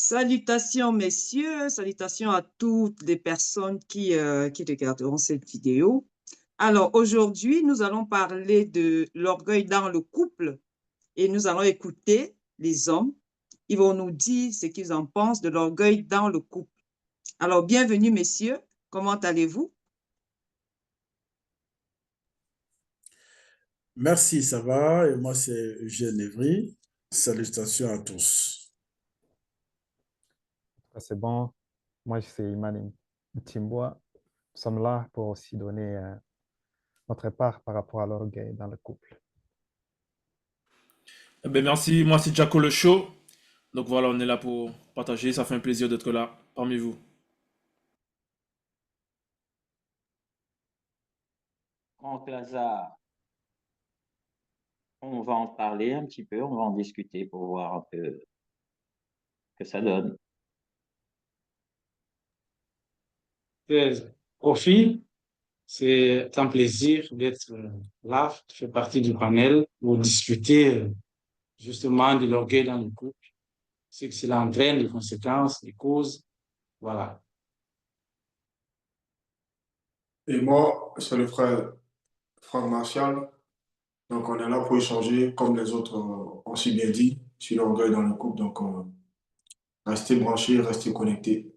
Salutations, messieurs, salutations à toutes les personnes qui regarderont cette vidéo. Alors, aujourd'hui, nous allons parler de l'orgueil dans le couple et nous allons écouter les hommes. Ils vont nous dire ce qu'ils en pensent de l'orgueil dans le couple. Alors, bienvenue, messieurs. Comment allez-vous? Merci, ça va. Et moi, c'est Eugène Evry. Salutations à tous. C'est bon. Moi, c'est Imani Timboa. Nous sommes là pour aussi donner notre part par rapport à l'orgueil dans le couple. Eh ben merci, moi c'est Jaco le show. Donc voilà, on est là pour partager. Ça fait un plaisir d'être là parmi vous. Franck Lazare, on va en parler un petit peu, on va en discuter pour voir un peu ce que ça donne. Profil, c'est un plaisir d'être là, de faire partie du panel pour discuter justement de l'orgueil dans le couple, ce que cela entraîne, les conséquences, les causes. Voilà. Et moi, c'est le frère Franck Martial. Donc, on est là pour échanger, comme les autres ont si bien dit, sur l'orgueil dans le couple. Donc, restez branchés, restez connectés.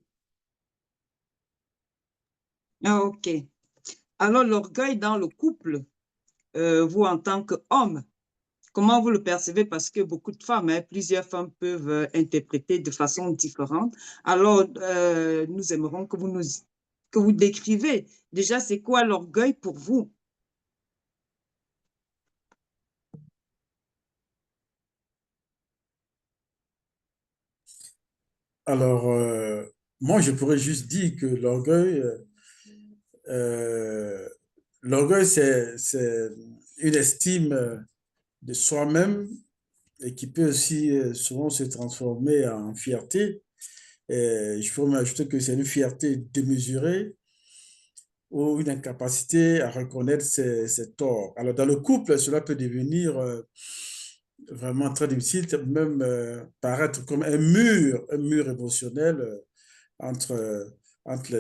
Ah, OK. Alors, l'orgueil dans le couple, vous en tant qu'homme, comment vous le percevez? Parce que beaucoup de femmes, plusieurs femmes peuvent interpréter de façon différente. Alors, nous aimerons que vous décrivez déjà c'est quoi l'orgueil pour vous? Alors, moi, je pourrais juste dire que euh, l'orgueil, c'est une estime de soi-même et qui peut aussi souvent se transformer en fierté. Et je pourrais m'ajouter que c'est une fierté démesurée ou une incapacité à reconnaître ses torts. Alors, dans le couple, cela peut devenir vraiment très difficile, même paraître comme un mur émotionnel entre, entre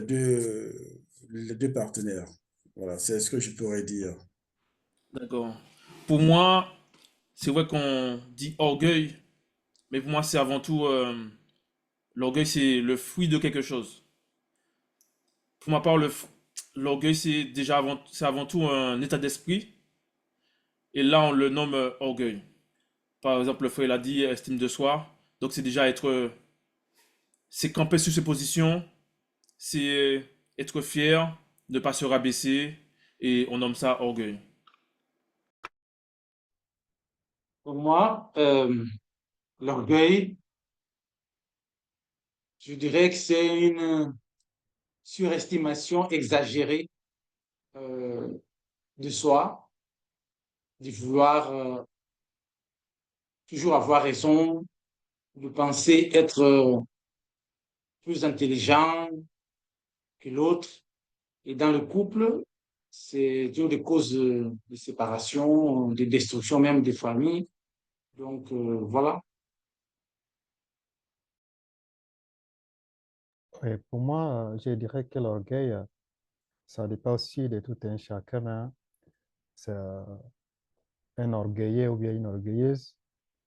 les deux partenaires. Voilà, c'est ce que je pourrais dire. D'accord. Pour moi, c'est vrai qu'on dit orgueil, mais pour moi c'est avant tout l'orgueil c'est le fruit de quelque chose. Pour ma part, l'orgueil c'est avant tout un état d'esprit, et là on le nomme orgueil. Par exemple, le frère il a dit estime de soi, donc c'est déjà c'est camper sur ses positions, c'est être fier, ne pas se rabaisser, et on nomme ça orgueil. Pour moi, l'orgueil, je dirais que c'est une surestimation exagérée euh, de soi, de vouloir toujours avoir raison, de penser être plus intelligent que l'autre. Et dans le couple, c'est toujours des causes de séparation, de destruction même des familles. Donc, voilà. Et pour moi, je dirais que l'orgueil, ça dépend aussi de tout un chacun, hein. C'est un orgueilleux ou bien une orgueilleuse.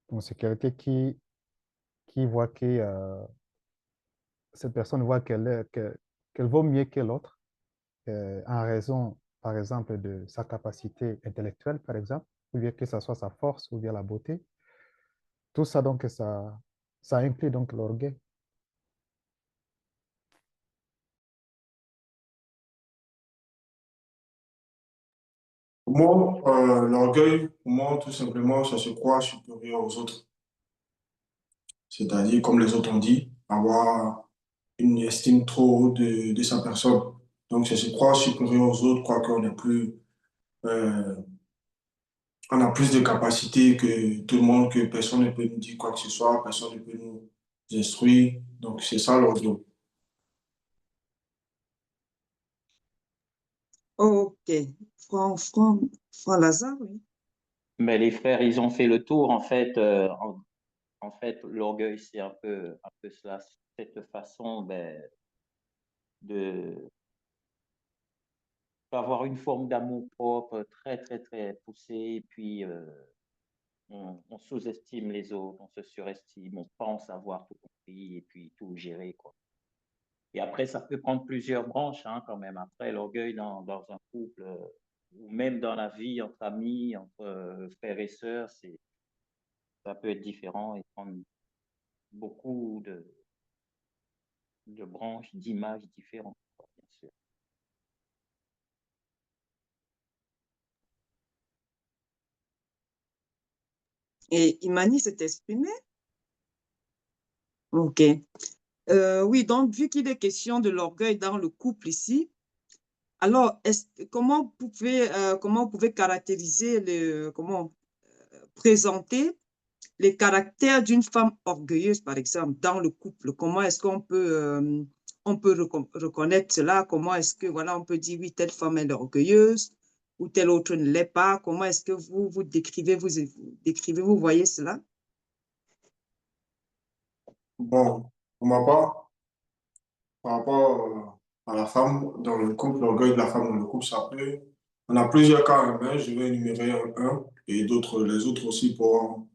Donc, c'est quelqu'un qui voit que cette personne voit qu'elle vaut mieux que l'autre en raison, par exemple, de sa capacité intellectuelle, par exemple, ou bien que ce soit sa force ou bien la beauté. Tout ça, donc, ça inclut donc l'orgueil. Pour moi, l'orgueil, pour moi, tout simplement, ça se croit supérieur aux autres. C'est-à-dire, comme les autres ont dit, avoir une estime trop haute de sa personne. Donc, c'est se croire supérieur aux autres, croire qu'on est plus, euh, on a plus de capacité que tout le monde, que personne ne peut nous dire quoi que ce soit, personne ne peut nous instruire. Donc, c'est ça l'orgueil. OK. Franck Lazare, oui. Mais les frères, ils ont fait le tour en fait En fait, l'orgueil, c'est un peu cela, cette façon de d'avoir une forme d'amour propre très, très, très poussée. Et puis, on sous-estime les autres, on se surestime, on pense avoir tout compris et puis tout gérer, quoi. Et après, ça peut prendre plusieurs branches, hein, quand même. Après, l'orgueil dans un couple, ou même dans la vie, entre amis, entre frères et sœurs, ça peut être différent et prendre beaucoup de branches, d'images différentes, quoi, bien sûr. Et Imani s'est exprimé? OK. Oui, donc, vu qu'il est question de l'orgueil dans le couple ici, alors, comment vous pouvez caractériser présenter les caractères d'une femme orgueilleuse, par exemple, dans le couple? Comment est-ce on peut reconnaître cela? Comment est-ce que, voilà, on peut dire, oui, telle femme est orgueilleuse ou telle autre ne l'est pas? Comment est-ce que vous décrivez, vous voyez cela? Bon, pour ma part, par rapport à la femme dans le couple, l'orgueil de la femme dans le couple, ça peut. On a plusieurs cas, hein, mais je vais énumérer un et les autres aussi pourront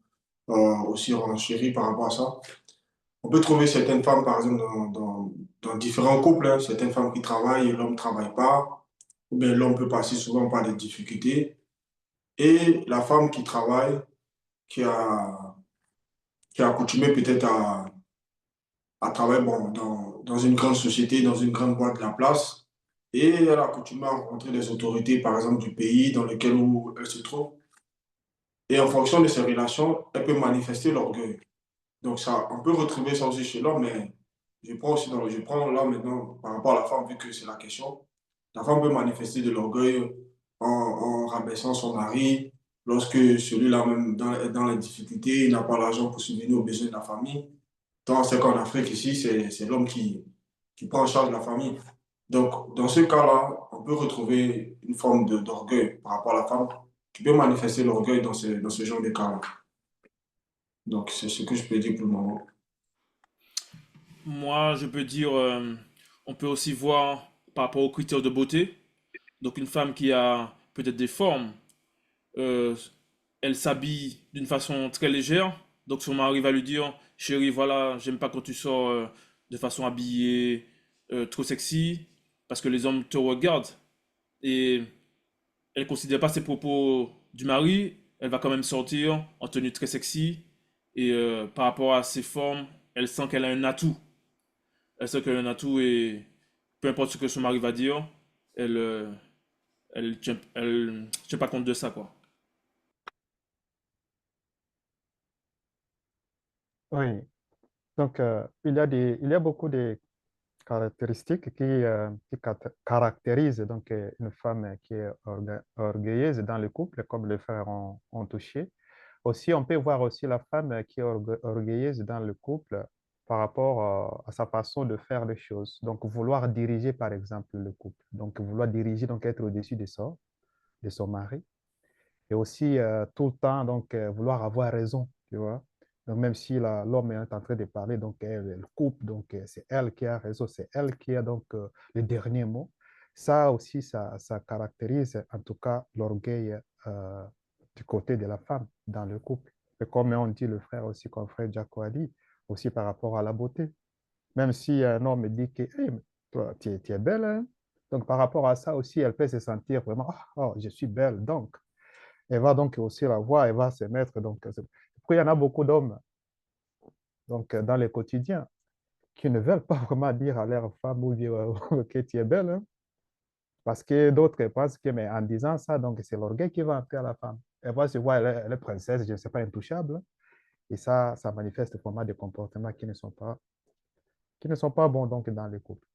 aussi renchérir par rapport à ça. On peut trouver certaines femmes, par exemple, dans différents couples, hein, certaines femmes qui travaillent et l'homme ne travaille pas, ou bien l'homme peut passer souvent par des difficultés. Et la femme qui travaille, qui a, qui a accoutumé peut-être à travailler bon, dans une grande société, dans une grande boîte de la place, et elle a accoutumé à rencontrer des autorités, par exemple, du pays dans lequel où elle se trouve. Et en fonction de ces relations, elle peut manifester l'orgueil. Donc ça, on peut retrouver ça aussi chez l'homme, mais je prends là maintenant par rapport à la femme, vu que c'est la question. La femme peut manifester de l'orgueil en rabaissant son mari, lorsque celui-là même dans les difficultés, il n'a pas l'argent pour subvenir aux besoins de la famille. Tant c'est qu'en Afrique ici, c'est l'homme qui prend en charge la famille. Donc dans ce cas-là, on peut retrouver une forme d'orgueil par rapport à la femme qui peut manifester l'orgueil dans ce genre de cas-là. Donc c'est ce que je peux dire pour le moment. Moi, je peux dire, on peut aussi voir par rapport aux critères de beauté. Donc, une femme qui a peut-être des formes, euh, elle s'habille d'une façon très légère. Donc, son mari va lui dire, chérie, voilà, j'aime pas quand tu sors de façon habillée, trop sexy, parce que les hommes te regardent. Et elle ne considère pas ses propos du mari. Elle va quand même sortir en tenue très sexy. Et par rapport à ses formes, elle sent qu'elle a un atout. Elle sait qu'elle a un atout et peu importe ce que son mari va dire, elle, elle tient pas compte de ça, quoi. Oui, donc il y a beaucoup de caractéristiques qui caractérisent donc une femme qui est orgueilleuse dans le couple, comme les frères ont touché. Aussi, on peut voir aussi la femme qui est orgueilleuse dans le couple par rapport à sa façon de faire les choses. Donc, vouloir diriger, par exemple, le couple. Donc, vouloir diriger, donc être au-dessus de son mari. Et aussi, tout le temps, donc, vouloir avoir raison, tu vois. Donc, même si l'homme est en train de parler, donc, elle coupe, donc, c'est elle qui a raison, c'est elle qui a donc le dernier mot. Ça aussi, ça caractérise en tout cas l'orgueil du côté de la femme dans le couple. Et comme on dit le frère aussi, comme frère Jaco a dit, aussi par rapport à la beauté. Même si un homme dit que hey, toi, tu es belle, hein? Donc par rapport à ça aussi, elle peut se sentir vraiment, ah, oh, je suis belle, donc elle va donc aussi la voir, elle va se mettre. Donc, il y en a beaucoup d'hommes donc, dans le quotidien qui ne veulent pas vraiment dire à leur femme ou dire que tu es belle, hein, parce que d'autres pensent que, mais en disant ça, donc c'est l'orgueil qui va entrer à la femme. Elle va se voir, elle est princesse, je ne sais pas, intouchable. Et ça manifeste vraiment des comportements qui ne sont pas bons donc, dans le couple.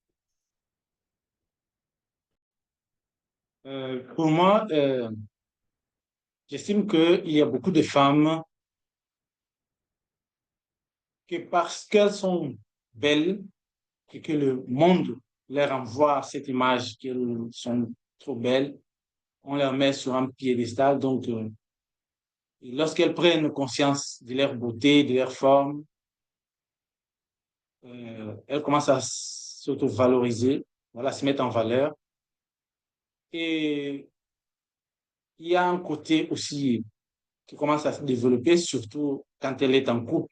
Pour moi, j'estime qu'il y a beaucoup de femmes que parce qu'elles sont belles et que le monde leur envoie cette image qu'elles sont trop belles, on les met sur un piédestal. Donc, Et lorsqu'elles prennent conscience de leur beauté, de leur forme, elles commencent à s'auto-valoriser, voilà, se mettre en valeur. Et il y a un côté aussi qui commence à se développer, surtout quand elle est en couple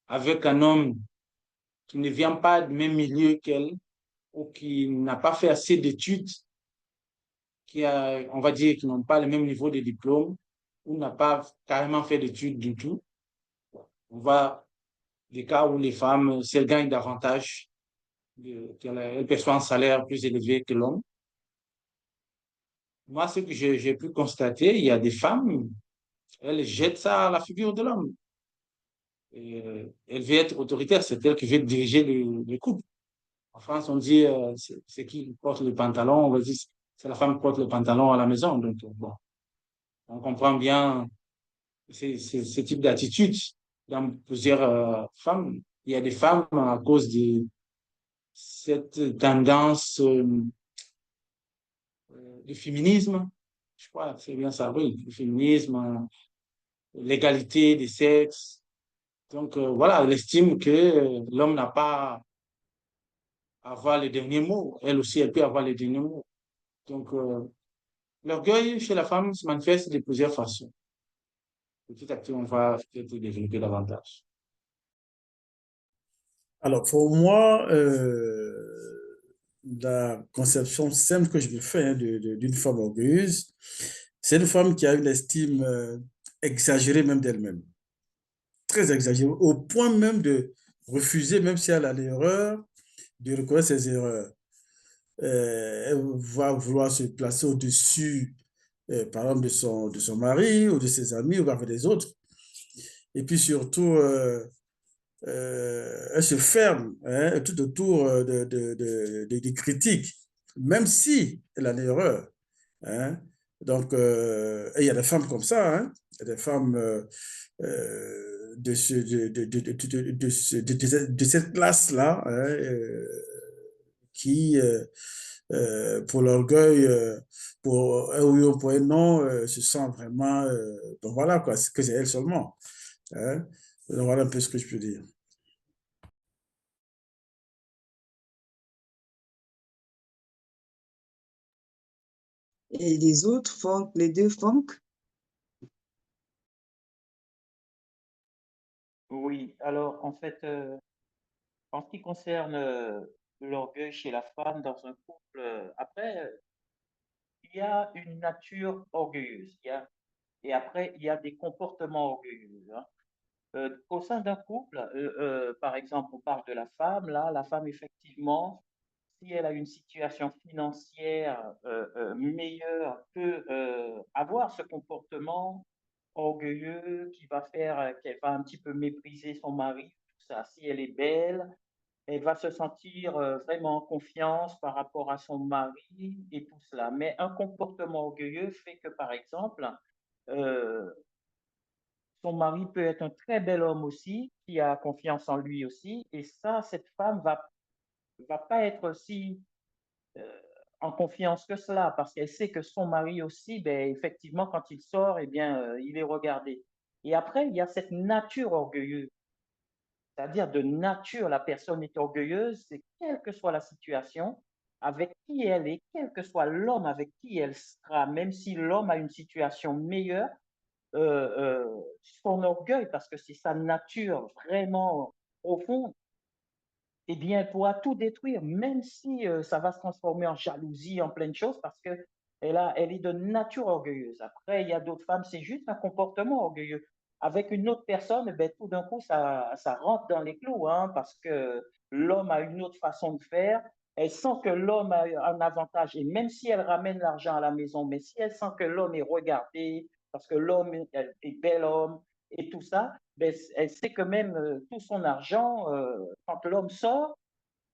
avec un homme qui ne vient pas du même milieu qu'elle ou qui n'a pas fait assez d'études, on va dire, qui n'ont pas le même niveau de diplôme ou n'a pas carrément fait d'études du tout. On voit des cas où les femmes, si elles gagnent davantage, elles perçoivent un salaire plus élevé que l'homme. Moi, ce que j'ai pu constater, il y a des femmes, elles jettent ça à la figure de l'homme. Elle veut être autoritaire, c'est elle qui veut diriger le couple. En France, on dit c'est qui porte le pantalon, on va dire c'est la femme qui porte le pantalon à la maison. Donc, bon, on comprend bien ce type d'attitude dans plusieurs femmes. Il y a des femmes à cause de cette tendance du féminisme, je crois que c'est bien ça, oui, le féminisme, l'égalité des sexes. Donc, voilà, elle estime que l'homme n'a pas à avoir les derniers mots. Elle aussi, elle peut avoir les derniers mots. Donc, l'orgueil chez la femme se manifeste de plusieurs façons. Petit à petit, on va peut-être développer davantage. Alors, pour moi, la conception simple que je me fais d'une femme orgueilleuse, c'est une femme qui a une estime exagérée même d'elle-même, très exagérée, au point même de refuser, même si elle a l'erreur, de reconnaître ses erreurs. Elle va vouloir se placer au-dessus, par exemple, de son mari ou de ses amis ou avec des autres. Et puis surtout, elle se ferme hein, tout autour des critiques, même si elle a l'erreur. Hein. Donc, il y a des femmes comme ça, hein. Il y a des femmes de cette classe-là hein, qui, pour l'orgueil, pour un oui ou pour un non, se sent vraiment. Donc voilà, quoi, que c'est elle seulement. Hein. Donc voilà un peu ce que je peux dire. Et les autres font, les deux font. Oui, alors en fait, en ce qui concerne l'orgueil chez la femme dans un couple, après, il y a une nature orgueilleuse, et après, il y a des comportements orgueilleux. Hein. Au sein d'un couple, par exemple, on parle de la femme, là, la femme, effectivement, si elle a une situation financière meilleure, peut avoir ce comportement orgueilleux qui va faire qu'elle va un petit peu mépriser son mari, tout ça. Si elle est belle, elle va se sentir vraiment en confiance par rapport à son mari et tout cela. Mais un comportement orgueilleux fait que, par exemple, euh, son mari peut être un très bel homme aussi, qui a confiance en lui aussi, et ça, cette femme va pas être aussi euh, en confiance que cela, parce qu'elle sait que son mari aussi, ben, effectivement, quand il sort, eh bien, il est regardé. Et après, il y a cette nature orgueilleuse, c'est-à-dire de nature, la personne est orgueilleuse, c'est quelle que soit la situation, avec qui elle est, quel que soit l'homme avec qui elle sera, même si l'homme a une situation meilleure, son orgueil, parce que c'est sa nature vraiment profonde, eh bien, elle pourra tout détruire, même si ça va se transformer en jalousie, en plein de choses, parce que elle est de nature orgueilleuse. Après, il y a d'autres femmes, c'est juste un comportement orgueilleux. Avec une autre personne, ben, tout d'un coup, ça rentre dans les clous, hein, parce que l'homme a une autre façon de faire. Elle sent que l'homme a un avantage, et même si elle ramène l'argent à la maison, mais si elle sent que l'homme est regardé, parce que l'homme est bel homme, et tout ça, ben, elle sait que même tout son argent, quand l'homme sort,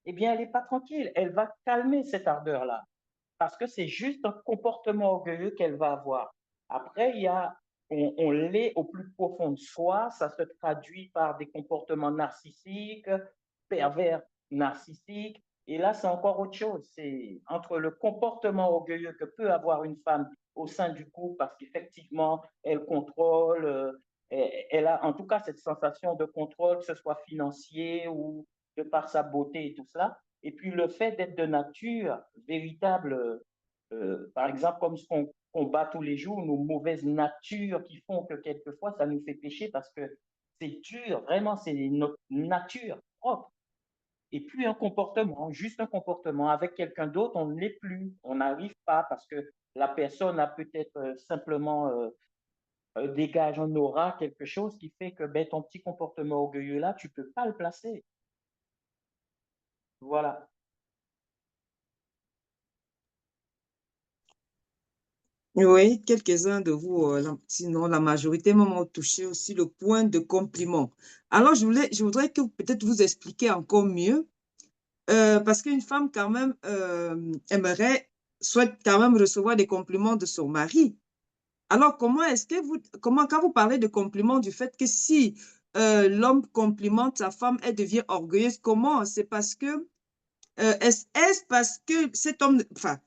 eh bien, elle n'est pas tranquille. Elle va calmer cette ardeur-là parce que c'est juste un comportement orgueilleux qu'elle va avoir. Après, on l'est au plus profond de soi, ça se traduit par des comportements narcissiques, pervers narcissiques, et là, c'est encore autre chose. C'est entre le comportement orgueilleux que peut avoir une femme au sein du couple parce qu'effectivement, elle contrôle, elle a en tout cas cette sensation de contrôle, que ce soit financier ou de par sa beauté et tout cela. Et puis le fait d'être de nature véritable, par exemple, comme ce qu'on combat tous les jours, nos mauvaises natures qui font que quelquefois ça nous fait pécher parce que c'est dur, vraiment, c'est notre nature propre. Et plus un comportement, juste un comportement avec quelqu'un d'autre, on ne l'est plus. On n'arrive pas parce que la personne a peut-être simplement dégage un aura, quelque chose qui fait que ben, ton petit comportement orgueilleux là, tu ne peux pas le placer. Voilà. Oui, quelques-uns de vous, sinon la majorité m'ont touché aussi le point de compliment. Alors, je voudrais que peut-être vous expliquiez encore mieux, parce qu'une femme quand même souhaite quand même recevoir des compliments de son mari. Alors, comment, quand vous parlez de compliments, du fait que si l'homme complimente sa femme, elle devient orgueilleuse, comment? C'est parce que, est-ce parce que cet homme, enfin,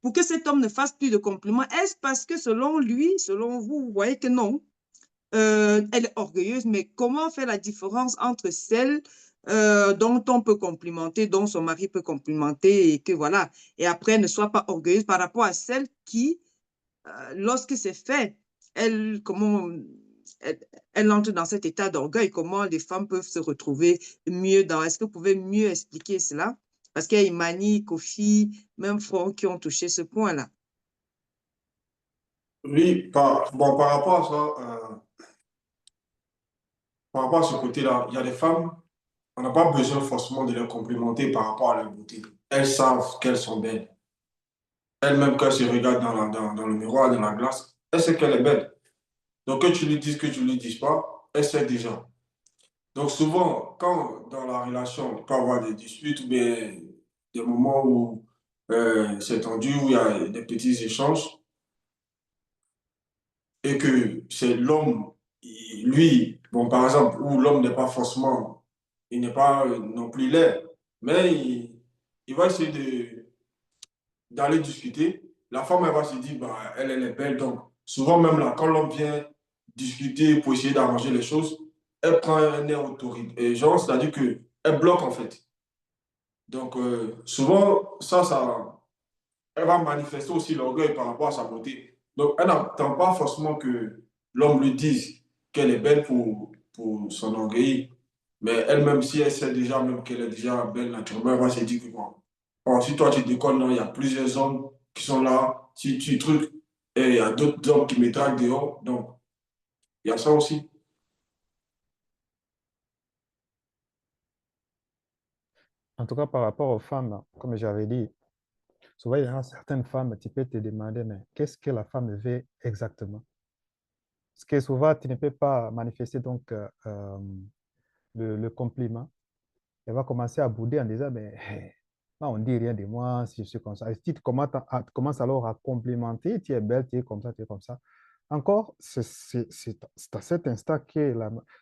pour que cet homme ne fasse plus de compliments, est-ce parce que selon lui, selon vous, vous voyez que non, elle est orgueilleuse, mais comment faire la différence entre celle dont on peut complimenter, dont son mari peut complimenter, et que voilà, et après ne soit pas orgueilleuse par rapport à celle qui, lorsque c'est fait, comment elle, elle entre dans cet état d'orgueil, comment les femmes peuvent se retrouver mieux dans. Est-ce que vous pouvez mieux expliquer cela? Parce qu'il y a Imani, Kofi, même Franck qui ont touché ce point-là. Oui, bon, par rapport à ce côté-là, il y a des femmes, on n'a pas besoin forcément de les complimenter par rapport à leur beauté. Elles savent qu'elles sont belles. Elles-mêmes, quand elles se regardent dans le miroir, dans la glace, elles savent qu'elle est belle. Donc, que tu lui dises, que tu ne lui dises pas, elle sait déjà. Donc, souvent, quand dans la relation, il peut y avoir des disputes ou bien des moments où c'est tendu, où il y a des petits échanges, et que c'est l'homme, lui, bon, par exemple, où l'homme n'est pas forcément, il n'est pas non plus laid, mais il va essayer d'aller discuter. La femme, elle va se dire, bah, elle est belle. Donc, souvent, même là, quand l'homme vient discuter pour essayer d'arranger les choses, elle prend un air autoritaire. Et genre, c'est-à-dire qu'elle bloque, en fait. Donc, souvent, elle va manifester aussi l'orgueil par rapport à sa beauté. Donc, elle n'attend pas forcément que l'homme lui dise qu'elle est belle pour son orgueil. Mais elle-même, si elle sait déjà même qu'elle est déjà belle naturellement, elle va se dire que bon, or, si toi tu déconnes, non, il y a plusieurs hommes qui sont là, si tu trucs, et il y a d'autres hommes qui me draguent dehors. Donc, il y a ça aussi. En tout cas, par rapport aux femmes, comme j'avais dit, souvent, il y a certaines femmes, tu peux te demander, mais qu'est-ce que la femme veut exactement? Parce que souvent, tu ne peux pas manifester donc le compliment. Elle va commencer à bouder en disant, mais non, on ne dit rien de moi si je suis comme ça. Et si tu commences alors à complimenter, tu es belle, tu es comme ça, tu es comme ça. Encore, c'est à cet instant que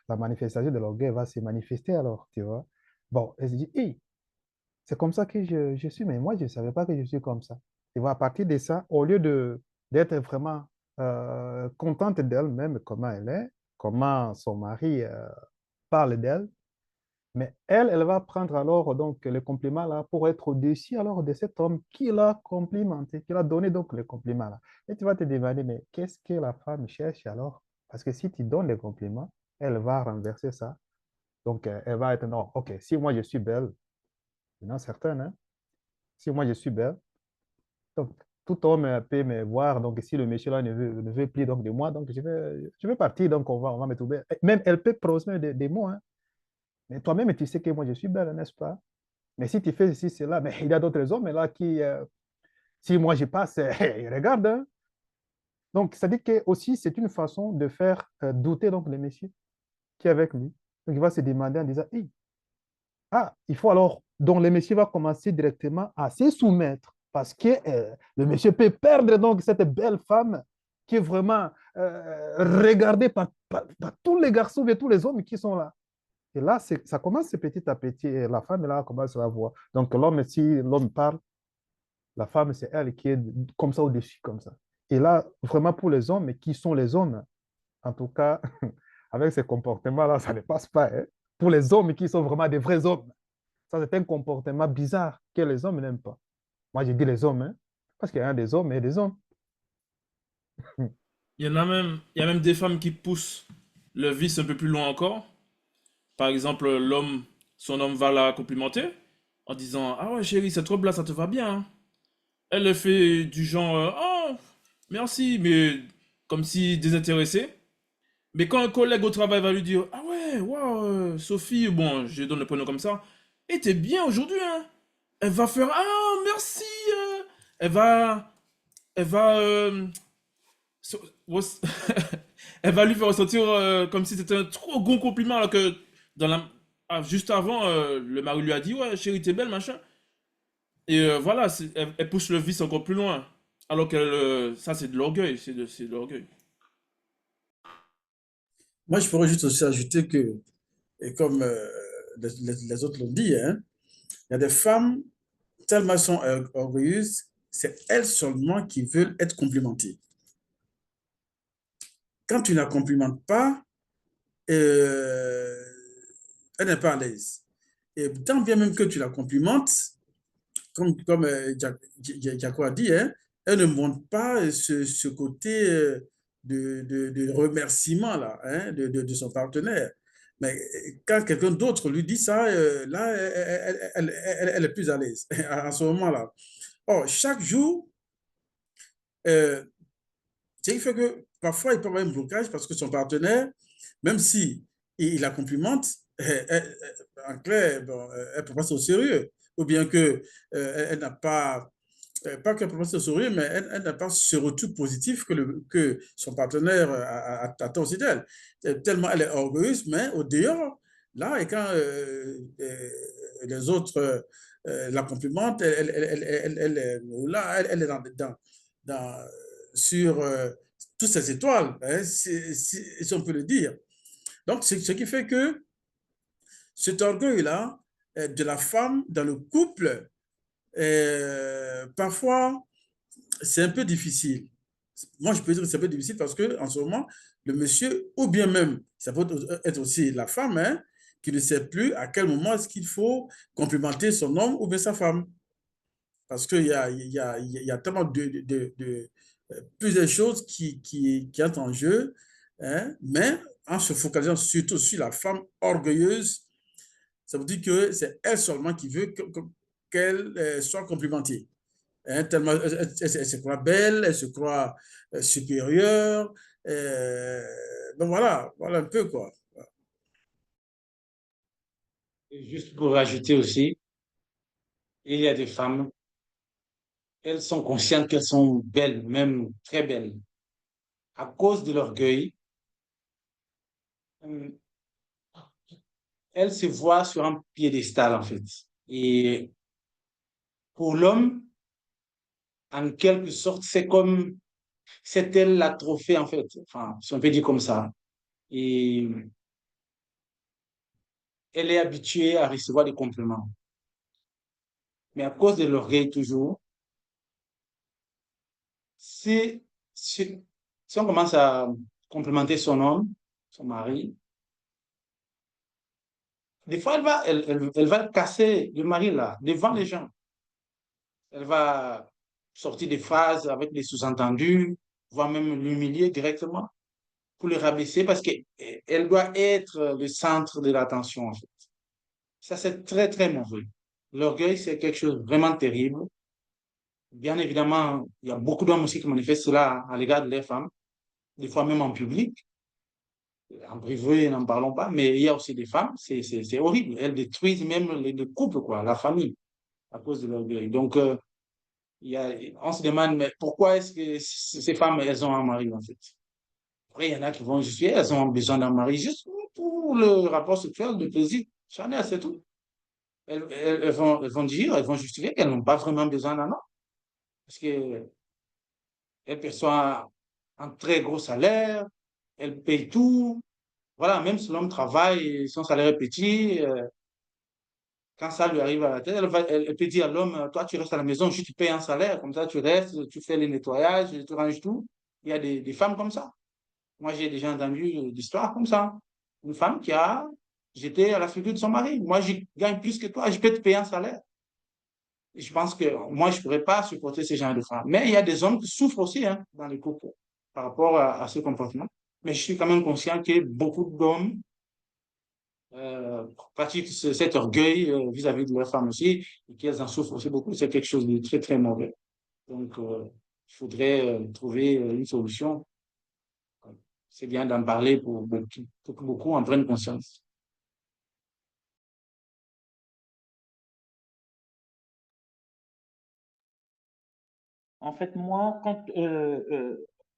la manifestation de l'orgueil va se manifester alors, tu vois. Bon, elle se dit, hey, c'est comme ça que je suis, mais moi, je ne savais pas que je suis comme ça. Tu vois, à partir de ça, au lieu d'être vraiment contente d'elle-même, comment elle est, comment son mari parle d'elle, mais elle va prendre alors donc le compliment là pour être au-dessus alors de cet homme qui l'a complimenté, qui l'a donné donc le compliment là. Et tu vas te demander, mais qu'est-ce que la femme cherche alors? Parce que si tu donnes les compliments, elle va renverser ça. Donc, elle va être, non, ok, si moi je suis belle, il y en a certaines, hein, si moi je suis belle, donc tout homme peut me voir, donc si le monsieur là ne veut plus donc de moi, donc je vais partir, donc on va me trouver. Même elle peut prononcer des mots, hein, mais toi-même tu sais que moi je suis belle, n'est-ce pas? Mais si tu fais ceci, cela, mais il y a d'autres hommes là qui, si moi je passe, ils regardent, hein. Donc, ça dit que aussi c'est une façon de faire douter donc le monsieur qui est avec lui. Donc, il va se demander en disant, hey, ah, il faut alors, donc le monsieur va commencer directement à se soumettre parce que le monsieur peut perdre donc cette belle femme qui est vraiment regardée par tous les garçons et tous les hommes qui sont là. Et là, ça commence petit à petit et la femme là commence à la voir. Donc l'homme, si l'homme parle, la femme, c'est elle qui est comme ça au-dessus, comme ça. Et là, vraiment pour les hommes, mais qui sont les hommes? En tout cas, avec ces comportements-là, ça ne passe pas, hein. Pour les hommes qui sont vraiment des vrais hommes, ça c'est un comportement bizarre que les hommes n'aiment pas. Moi, je dis les hommes, hein, parce qu'il y a des hommes et des hommes. Il y a même des femmes qui poussent le vice un peu plus loin encore. Par exemple, son homme va la complimenter en disant: Ah ouais, chérie, cette robe-là, ça te va bien, hein. Elle le fait du genre: Oh, merci, mais comme si désintéressé. Mais quand un collègue au travail va lui dire: Ah ouais, waouh, Sophie, bon, je donne le prénom comme ça, et t'es bien aujourd'hui, hein. Elle va faire: Ah, merci. Elle va. Elle va. So- was- Elle va lui faire ressentir comme si c'était un trop gros compliment, alors que juste avant, le mari lui a dit: Ouais, chérie, t'es belle, machin. Et voilà, elle pousse le vice encore plus loin. Alors que ça, c'est de l'orgueil. C'est de l'orgueil. Moi, je pourrais juste aussi ajouter que, et comme les autres l'ont dit, hein, il y a des femmes, tellement elles sont orgueilleuses, c'est elles seulement qui veulent être complimentées. Quand tu ne la complimentes pas, euh, elle n'est pas à l'aise. Et tant bien même que tu la complimentes, comme Jaco a dit, hein, elle ne montre pas ce côté de remerciement là, hein, de son partenaire. Mais quand quelqu'un d'autre lui dit ça, là, elle est plus à l'aise à ce moment-là. Or, chaque jour, euh, ce qui fait que parfois, il peut y avoir un blocage parce que son partenaire, même si il la complimente, en clair, bon, elle ne peut pas se au sérieux. Ou bien que elle n'a pas qu'elle peut pas se sourire, mais elle n'a pas ce retour positif que son partenaire attend aussi d'elle. Tellement elle est orgueilleuse, mais au dehors, là, et quand les autres la complimentent, elle est dans- sur toutes ces étoiles, hein, si on peut le dire. Donc, ce qui fait que cet orgueil-là de la femme dans le couple, parfois, c'est un peu difficile. Moi, je peux dire que c'est un peu difficile parce que en ce moment, le monsieur, ou bien même, ça peut être aussi la femme, hein, qui ne sait plus à quel moment est-ce qu'il faut complimenter son homme ou bien sa femme. Parce qu'il y a tellement plusieurs choses qui entrent en jeu, hein, mais en se focalisant surtout sur la femme orgueilleuse, ça veut dire que c'est elle seulement qui veut qu'elle soit complimentée. Hein, tellement elle se croit belle, elle se croit supérieure. Donc voilà, voilà un peu quoi. Et juste pour rajouter aussi, il y a des femmes, elles sont conscientes qu'elles sont belles, même très belles. À cause de l'orgueil, euh, elles se voient sur un piédestal, en fait. Et pour l'homme, en quelque sorte, c'est elle la trophée, en fait. Enfin, si on peut dire comme ça. Et elle est habituée à recevoir des compliments. Mais à cause de l'orgueil, toujours, si, si, si on commence à complimenter son homme, son mari, des fois, elle va casser le mari là, devant les gens. Elle va sortir des phrases avec des sous-entendus, voire même l'humilier directement pour le rabaisser parce qu'elle doit être le centre de l'attention, en fait. Ça, c'est très, très mauvais. L'orgueil, c'est quelque chose de vraiment terrible. Bien évidemment, il y a beaucoup d'hommes aussi qui manifestent cela à l'égard de leurs femmes, des fois même en public. En privé, n'en parlons pas, mais il y a aussi des femmes, c'est horrible. Elles détruisent même les couples, quoi, la famille, à cause de l'orgueil. Donc, on se demande, mais pourquoi est-ce que ces femmes, elles ont un mari, en fait? Après, il y en a qui vont justifier, elles ont besoin d'un mari juste pour le rapport sexuel, de plaisir. J'en ai, c'est tout. Elles vont dire, elles vont justifier qu'elles n'ont pas vraiment besoin d'un homme, parce qu'elles perçoivent un très gros salaire, elles payent tout. Voilà, même si l'homme travaille, son salaire est petit, Quand ça lui arrive à la tête, elle peut dire à l'homme, toi, tu restes à la maison, je te paye un salaire, comme ça, tu restes, tu fais les nettoyages, tu ranges tout. Il y a des femmes comme ça. Moi, j'ai déjà entendu d'histoires comme ça. Une femme qui a jeté à la figure de son mari. Moi, je gagne plus que toi, je peux te payer un salaire. Et je pense que moi, je ne pourrais pas supporter ce genre de femmes. Mais il y a des hommes qui souffrent aussi hein, dans les couples par rapport à ce comportement. Mais je suis quand même conscient que beaucoup d'hommes pratiquent cet orgueil vis-à-vis de leurs femmes aussi et qu'elles en souffrent aussi beaucoup. C'est quelque chose de très, très mauvais. Donc, il faudrait trouver une solution. C'est bien d'en parler pour que beaucoup en prennent conscience. En fait, moi,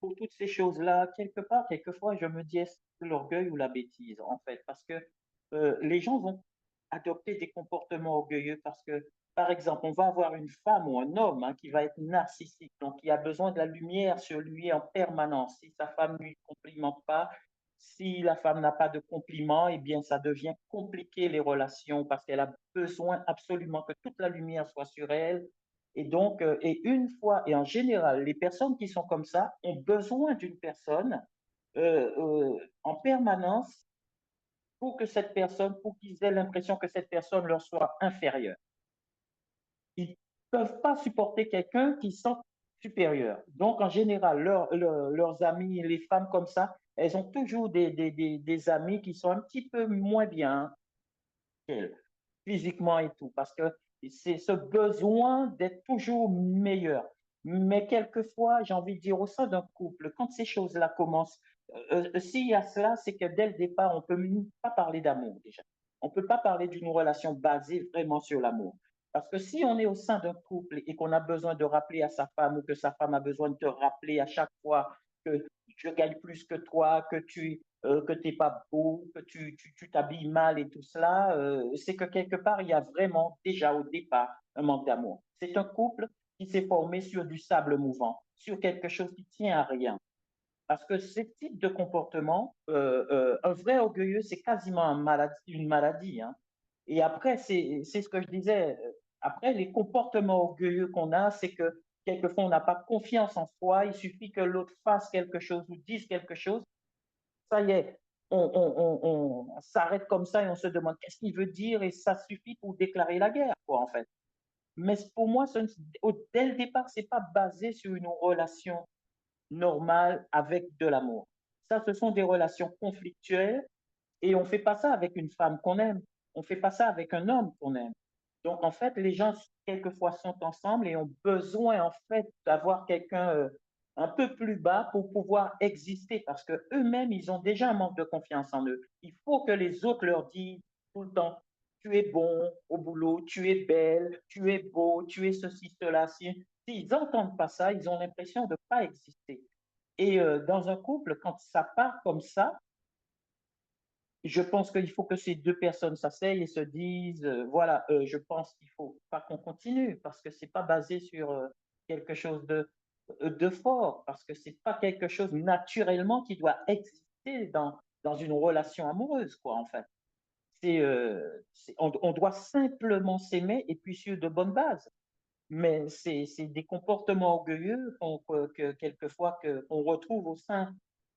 pour toutes ces choses-là, quelque part, quelquefois, je me dis, est-ce que l'orgueil ou la bêtise, en fait, parce que les gens vont adopter des comportements orgueilleux parce que, par exemple, on va avoir une femme ou un homme hein, qui va être narcissique, donc qui a besoin de la lumière sur lui en permanence. Si sa femme ne lui complimente pas, si la femme n'a pas de compliments, eh bien, ça devient compliqué les relations parce qu'elle a besoin absolument que toute la lumière soit sur elle et donc, et une fois, et en général, les personnes qui sont comme ça ont besoin d'une personne en permanence pour que cette personne, pour qu'ils aient l'impression que cette personne leur soit inférieure. Ils ne peuvent pas supporter quelqu'un qui sent supérieur. Donc, en général, leurs amis, les femmes comme ça, elles ont toujours des amis qui sont un petit peu moins bien qu'elles, physiquement et tout, parce que c'est ce besoin d'être toujours meilleur. Mais quelquefois, j'ai envie de dire, au sein d'un couple, quand ces choses-là commencent, s'il y a cela, c'est que dès le départ, on ne peut même pas parler d'amour déjà. On ne peut pas parler d'une relation basée vraiment sur l'amour. Parce que si on est au sein d'un couple et qu'on a besoin de rappeler à sa femme ou que sa femme a besoin de te rappeler à chaque fois que je gagne plus que toi, que tu n'es pas beau, que tu t'habilles mal et tout cela, c'est que quelque part, il y a vraiment déjà au départ un manque d'amour. C'est un couple qui s'est formé sur du sable mouvant, sur quelque chose qui tient à rien. Parce que ce type de comportement, un vrai orgueilleux, c'est quasiment une maladie. Hein. Et après, c'est ce que je disais, après, les comportements orgueilleux qu'on a, c'est que quelquefois, on n'a pas confiance en soi, il suffit que l'autre fasse quelque chose ou dise quelque chose, ça y est, on s'arrête comme ça et on se demande qu'est-ce qu'il veut dire et ça suffit pour déclarer la guerre, quoi, en fait. Mais pour moi, dès le départ, c'est pas basé sur une relation normale avec de l'amour. Ça, ce sont des relations conflictuelles et on ne fait pas ça avec une femme qu'on aime. On ne fait pas ça avec un homme qu'on aime. Donc, en fait, les gens, quelquefois, sont ensemble et ont besoin, en fait, d'avoir quelqu'un un peu plus bas pour pouvoir exister parce qu'eux-mêmes, ils ont déjà un manque de confiance en eux. Il faut que les autres leur disent tout le temps, tu es bon au boulot, tu es belle, tu es beau, tu es ceci, cela. S'ils n'entendent pas ça, ils ont l'impression de ne pas exister. Et dans un couple, quand ça part comme ça, je pense qu'il faut que ces deux personnes s'asseyent et se disent, voilà, je pense qu'il faut pas qu'on continue parce que c'est pas basé sur quelque chose de fort, parce que c'est pas quelque chose naturellement qui doit exister dans une relation amoureuse, quoi, en fait. On doit simplement s'aimer et puis sur de bonnes bases. Mais c'est des comportements orgueilleux quelquefois qu'on retrouve au sein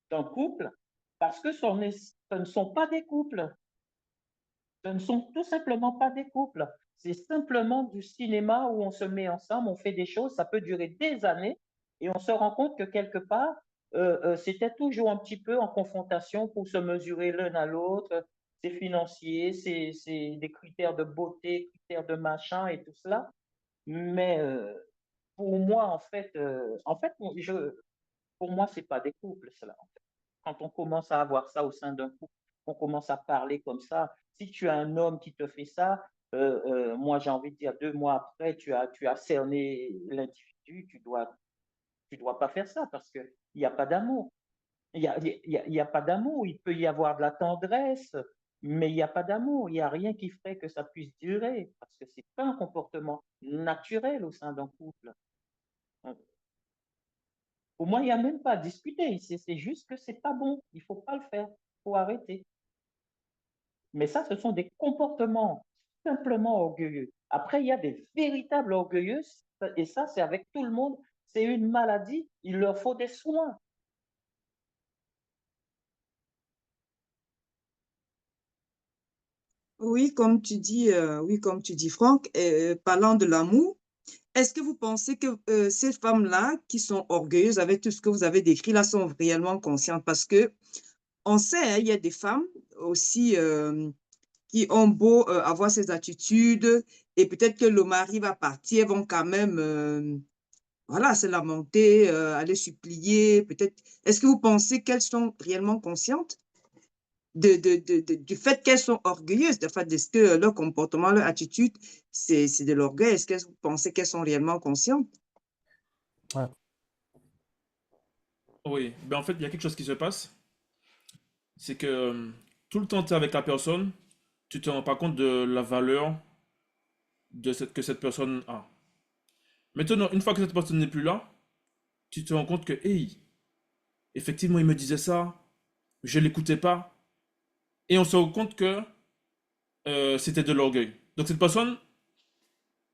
d'un couple parce que ce ne sont pas des couples. Ce ne sont tout simplement pas des couples. C'est simplement du cinéma où on se met ensemble, on fait des choses, ça peut durer des années et on se rend compte que quelque part, c'était toujours un petit peu en confrontation pour se mesurer l'un à l'autre. C'est financier, c'est des critères de beauté, critères de machin et tout cela. Mais pour moi, pour moi, c'est pas des couples, cela. En fait. Quand on commence à avoir ça au sein d'un couple, on commence à parler comme ça. Si tu as un homme qui te fait ça, moi, j'ai envie de dire 2 mois après, tu as cerné l'individu, tu dois pas faire ça parce qu'il n'y a pas d'amour. Il y a pas d'amour. Il peut y avoir de la tendresse, mais il n'y a pas d'amour. Il n'y a rien qui ferait que ça puisse durer parce que c'est pas un comportement naturel au sein d'un couple. Pour moi, il n'y a même pas à discuter. C'est juste que c'est pas bon. Il faut pas le faire. Il faut arrêter. Mais ça, ce sont des comportements. simplement orgueilleux. Après, il y a des véritables orgueilleux, et ça, c'est avec tout le monde. C'est une maladie, il leur faut des soins. Oui, comme tu dis, Franck, parlant de l'amour, est-ce que vous pensez que ces femmes-là qui sont orgueilleuses avec tout ce que vous avez décrit là sont réellement conscientes? Parce que on sait, hein, il y a des femmes aussi qui ont beau avoir ces attitudes et peut-être que le mari va partir, elles vont quand même voilà, se lamenter, aller supplier, peut-être. Est-ce que vous pensez qu'elles sont réellement conscientes du fait qu'elles sont orgueilleuses, de fait, est-ce que leur comportement, leur attitude, c'est de l'orgueil? Est-ce que vous pensez qu'elles sont réellement conscientes? Ouais. Oui, ben en fait, il y a quelque chose qui se passe, c'est que tout le temps tu es avec la personne, tu te rends pas compte de la valeur que cette personne a. Maintenant, une fois que cette personne n'est plus là, tu te rends compte que, hey, effectivement, il me disait ça, je l'écoutais pas, et on se rend compte que c'était de l'orgueil. Donc cette personne,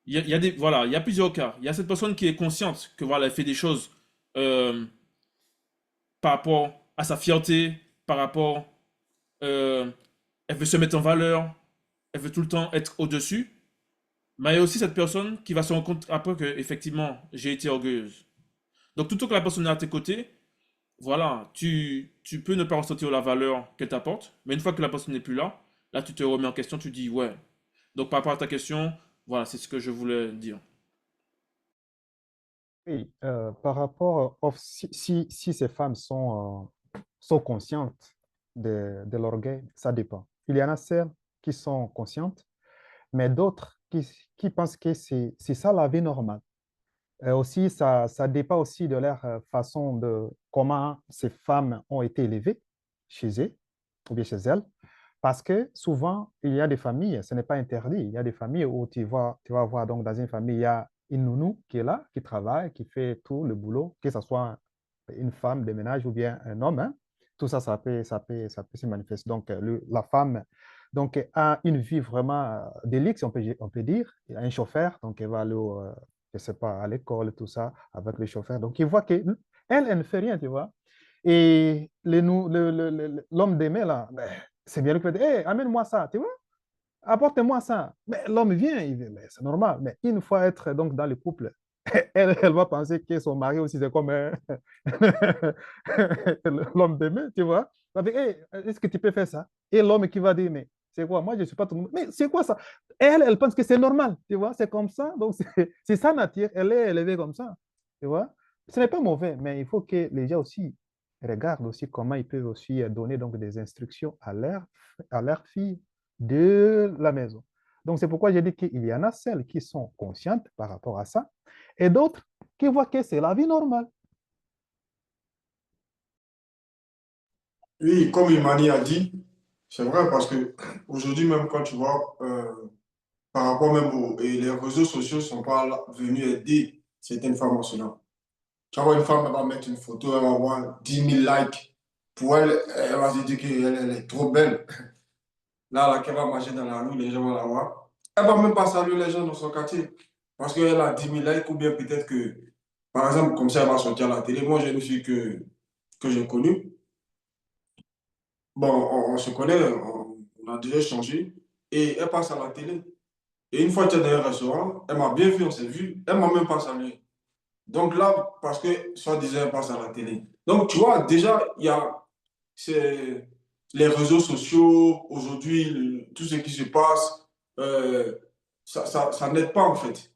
il y a des, voilà, il y a plusieurs cas. Il y a cette personne qui est consciente que voilà, elle fait des choses euh, par rapport à sa fierté, par rapport, euh, elle veut se mettre en valeur, elle veut tout le temps être au-dessus. Mais il y a aussi cette personne qui va se rendre compte après que effectivement j'ai été orgueilleuse. Donc tout le temps que la personne est à tes côtés, voilà, tu peux ne pas ressentir la valeur qu'elle t'apporte, mais une fois que la personne n'est plus là, là tu te remets en question, tu dis ouais. Donc par rapport à ta question, voilà, c'est ce que je voulais dire. Oui, par rapport, si ces femmes sont conscientes de l'orgueil, ça dépend. Il y en a celles qui sont conscientes, mais d'autres qui pensent que c'est ça la vie normale. Aussi, ça dépend aussi de leur façon de comment ces femmes ont été élevées chez eux ou bien chez elles. Parce que souvent, il y a des familles, ce n'est pas interdit, il y a des familles où tu vas voir, donc dans une famille, il y a une nounou qui est là, qui travaille, qui fait tout le boulot, que ce soit une femme de ménage ou bien un homme, hein. Tout ça, ça peut se manifester. Donc, la femme donc, a une vie vraiment de luxe, on peut dire. Il y a un chauffeur, donc elle va aller, je sais pas, à l'école, tout ça, avec le chauffeur. Donc, il voit que elle ne fait rien, tu vois. Et l'homme d'aimer, là, ben, c'est bien le fait, hey, amène-moi ça, tu vois, apporte-moi ça. Mais l'homme vient, il dit, mais c'est normal. Mais une fois être donc dans le couple, elle va penser que son mari aussi, c'est comme l'homme d'aimer, tu vois. Avec, hey, est-ce que tu peux faire ça? Et l'homme qui va dire, mais c'est quoi? Moi, je ne suis pas tout le monde. Mais c'est quoi ça? Elle pense que c'est normal, tu vois, c'est comme ça. Donc, c'est sa nature, elle est élevée comme ça, tu vois. Ce n'est pas mauvais, mais il faut que les gens aussi regardent aussi comment ils peuvent aussi donner donc des instructions à leur fille de la maison. Donc, c'est pourquoi j'ai dit qu'il y en a celles qui sont conscientes par rapport à ça et d'autres qui voient que c'est la vie normale. Oui, comme Imani a dit, c'est vrai parce que aujourd'hui, même quand tu vois, par rapport même et les réseaux sociaux ne sont pas venus aider certaines femmes en cela. Tu vois, une femme, elle va mettre une photo, elle va avoir 10 000 likes. Pour elle, elle va se dire qu'elle est trop belle. Là, qu'elle va marcher dans la rue, les gens vont la voir. Elle ne va même pas saluer les gens dans son quartier. Parce qu'elle a 10 000 likes, ou bien peut-être que, par exemple, comme ça, elle va sortir à la télé. Moi, j'ai une fille que j'ai connue. Bon, on se connaît, on a déjà échangé. Et elle passe à la télé. Et une fois que tu es dans un restaurant, elle m'a bien vu, on s'est vu. Elle ne m'a même pas salué. Donc là, parce que, soi-disant, elle passe à la télé. Donc, tu vois, déjà, il y a les réseaux sociaux, aujourd'hui, tout ce qui se passe, euh, ça n'aide pas, en fait.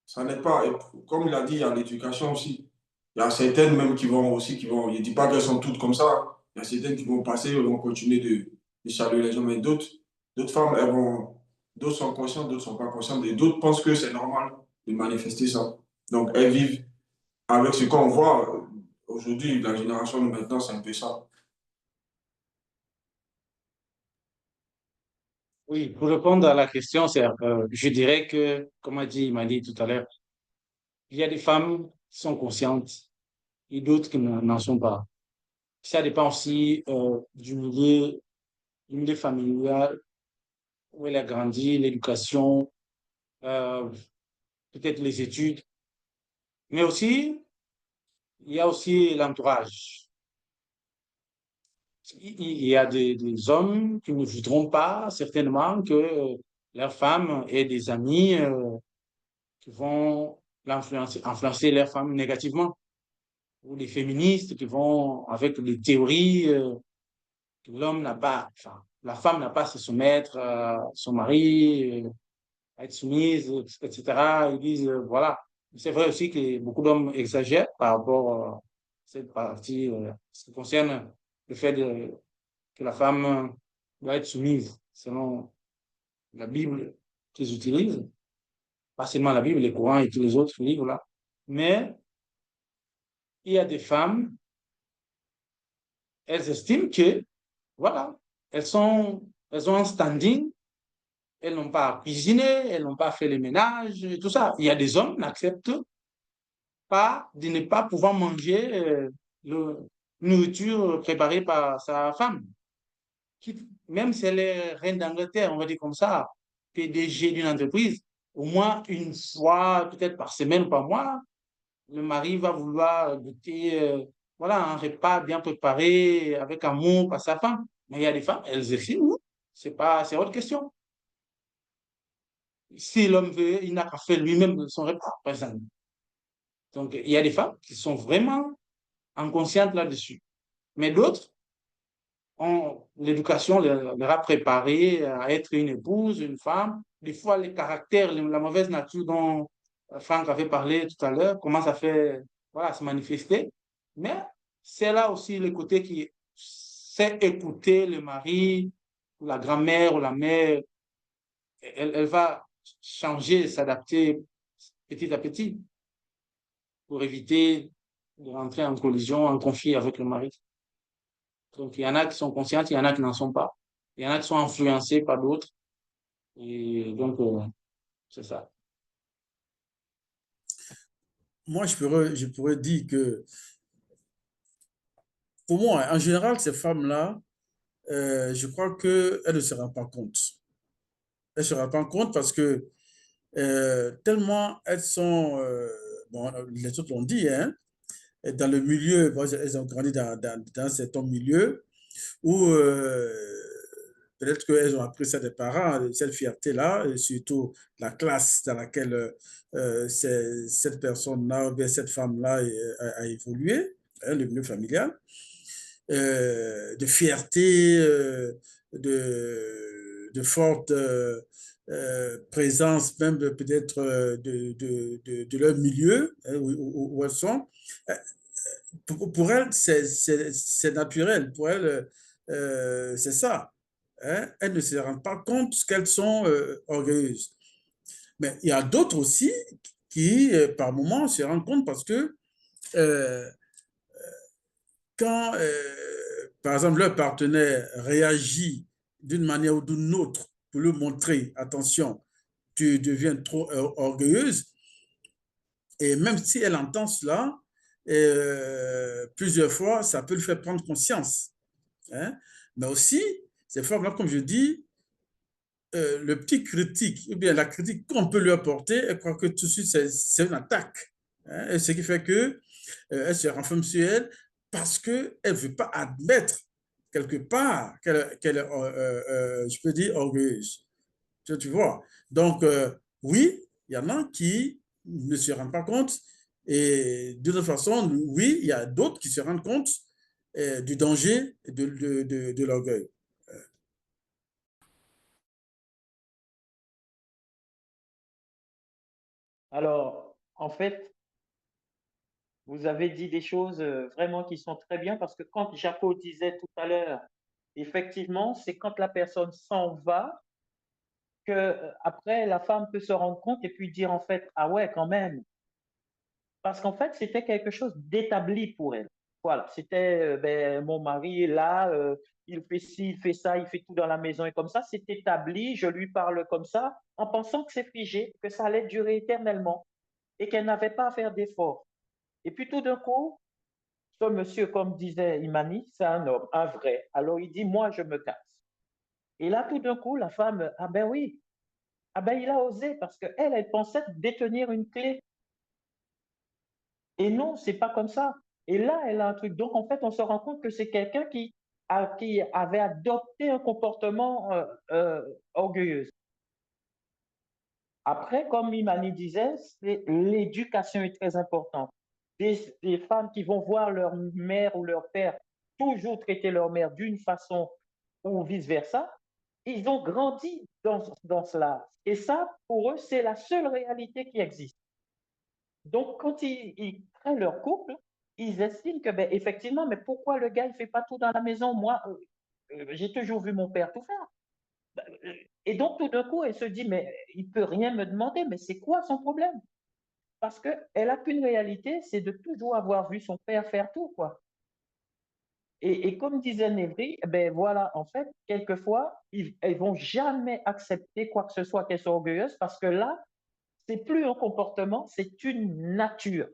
Ça n'aide pas. Et comme il a dit, il y a l'éducation aussi. Il y a certaines même qui vont aussi, je ne dis pas qu'elles sont toutes comme ça. Il y a certaines qui vont passer, elles vont continuer de saluer les gens, mais d'autres femmes, d'autres sont conscientes, d'autres ne sont pas conscientes, et d'autres pensent que c'est normal de manifester ça. Donc, elles vivent avec ce qu'on voit. Aujourd'hui, la génération de maintenant, c'est un peu ça. Oui, pour répondre à la question, je dirais que, comme a dit Imani tout à l'heure, il y a des femmes qui sont conscientes et d'autres qui n'en sont pas. Ça dépend aussi du milieu familial où elle a grandi, l'éducation, peut-être les études, mais aussi, il y a aussi l'entourage. Il y a des hommes qui ne voudront pas certainement que leur femme ait des amis qui vont influencer leur femme négativement, ou les féministes qui vont avec les théories que l'homme n'a pas, enfin, la femme n'a pas à se soumettre à son mari, à être soumise, etc. Ils disent, voilà. C'est vrai aussi que beaucoup d'hommes exagèrent par rapport à cette partie, ce qui concerne le fait que la femme doit être soumise selon la Bible qu'ils utilisent, pas seulement la Bible, les Corans et tous les autres livres là. Mais il y a des femmes, elles estiment que, voilà, elles ont un standing, elles n'ont pas à cuisiner, elles n'ont pas fait les ménages, et tout ça. Il y a des hommes qui n'acceptent pas de ne pas pouvoir manger la nourriture préparée par sa femme. Même si elle est reine d'Angleterre, on va dire comme ça, PDG d'une entreprise, au moins une fois, peut-être par semaine ou par mois, le mari va vouloir goûter voilà, un repas bien préparé avec amour par sa femme. Mais il y a des femmes, elles estiment, non, c'est autre question. Si l'homme veut, il n'a qu'à faire lui-même son repas, par exemple. Donc, il y a des femmes qui sont vraiment inconscientes là-dessus. Mais d'autres, l'éducation leur a préparé à être une épouse, une femme. Des fois, les caractères, la mauvaise nature dont Franck avait parlé tout à l'heure commence à faire, voilà, à se manifester. Mais c'est là aussi le côté qui sait écouter le mari, ou la grand-mère, ou la mère. Elle va changer, s'adapter petit à petit pour éviter de rentrer en collision, en conflit avec le mari. Donc, il y en a qui sont conscientes, il y en a qui n'en sont pas. Il y en a qui sont influencés par d'autres. Et donc, c'est ça. Moi, je pourrais dire que, pour moi, en général, ces femmes-là, je crois qu'elles ne se rendent pas compte. Elles ne se rendent pas compte parce que tellement elles sont, bon, les autres l'ont dit, hein, dans le milieu, bon, elles ont grandi dans un certain milieu où peut-être qu'elles ont appris ça des parents, cette fierté-là, et surtout la classe dans laquelle cette personne-là, ou bien cette femme-là a évolué, hein, le milieu familial, de fierté, de forte présence même peut-être de leur milieu, hein, où elles sont. Pour elles, c'est naturel. Pour elles, c'est ça. Hein. Elles ne se rendent pas compte qu'elles sont orgueilleuses. Mais il y a d'autres aussi qui, par moments, se rendent compte parce que euh, quand, par exemple, leur partenaire réagit d'une manière ou d'une autre pour lui montrer, attention, tu deviens trop orgueilleuse, et même si elle entend cela, plusieurs fois, ça peut lui faire prendre conscience. Hein. Mais aussi, ces femmes-là, comme je dis, le petit critique, ou bien la critique qu'on peut lui apporter, elle croit que tout de suite, c'est une attaque. Hein. Et ce qui fait que elle se renferme sur elle parce qu'elle ne veut pas admettre quelque part qu'elle est, je peux dire, orgueilleuse. Tu vois? Donc, oui, il y en a qui ne se rendent pas compte. Et de toute façon, oui, il y a d'autres qui se rendent compte du danger de l'orgueil. Alors, en fait, vous avez dit des choses vraiment qui sont très bien parce que quand Jaco disait tout à l'heure, effectivement, c'est quand la personne s'en va que après la femme peut se rendre compte et puis dire en fait, ah ouais, quand même. Parce qu'en fait, c'était quelque chose d'établi pour elle. Voilà, c'était ben, mon mari est là, il fait ci, il fait ça, il fait tout dans la maison et comme ça, c'est établi, je lui parle comme ça, en pensant que c'est figé, que ça allait durer éternellement et qu'elle n'avait pas à faire d'efforts. Et puis tout d'un coup, ce monsieur, comme disait Imani, c'est un homme, un vrai. Alors il dit, moi, je me casse. Et là, tout d'un coup, la femme, ah ben oui, ah ben il a osé parce qu'elle, elle pensait détenir une clé. Et non, c'est pas comme ça. Et là, elle a un truc. Donc, en fait, on se rend compte que c'est quelqu'un qui avait adopté un comportement orgueilleux. Après, comme Imani disait, l'éducation est très importante. Des femmes qui vont voir leur mère ou leur père toujours traiter leur mère d'une façon ou vice-versa, ils ont grandi dans cela. Et ça, pour eux, c'est la seule réalité qui existe. Donc, quand ils créent leur couple, ils estiment que, ben, effectivement, mais pourquoi le gars, il fait pas tout dans la maison? Moi, j'ai toujours vu mon père tout faire. Et donc, tout d'un coup, elle se dit, mais il peut rien me demander, mais c'est quoi son problème? Parce qu'elle n'a qu'une réalité, c'est de toujours avoir vu son père faire tout, quoi. Et comme disait Nevry, ben voilà, en fait, quelquefois, elles vont jamais accepter quoi que ce soit qu'elles soient orgueilleuses parce que là, c'est plus un comportement, c'est une nature.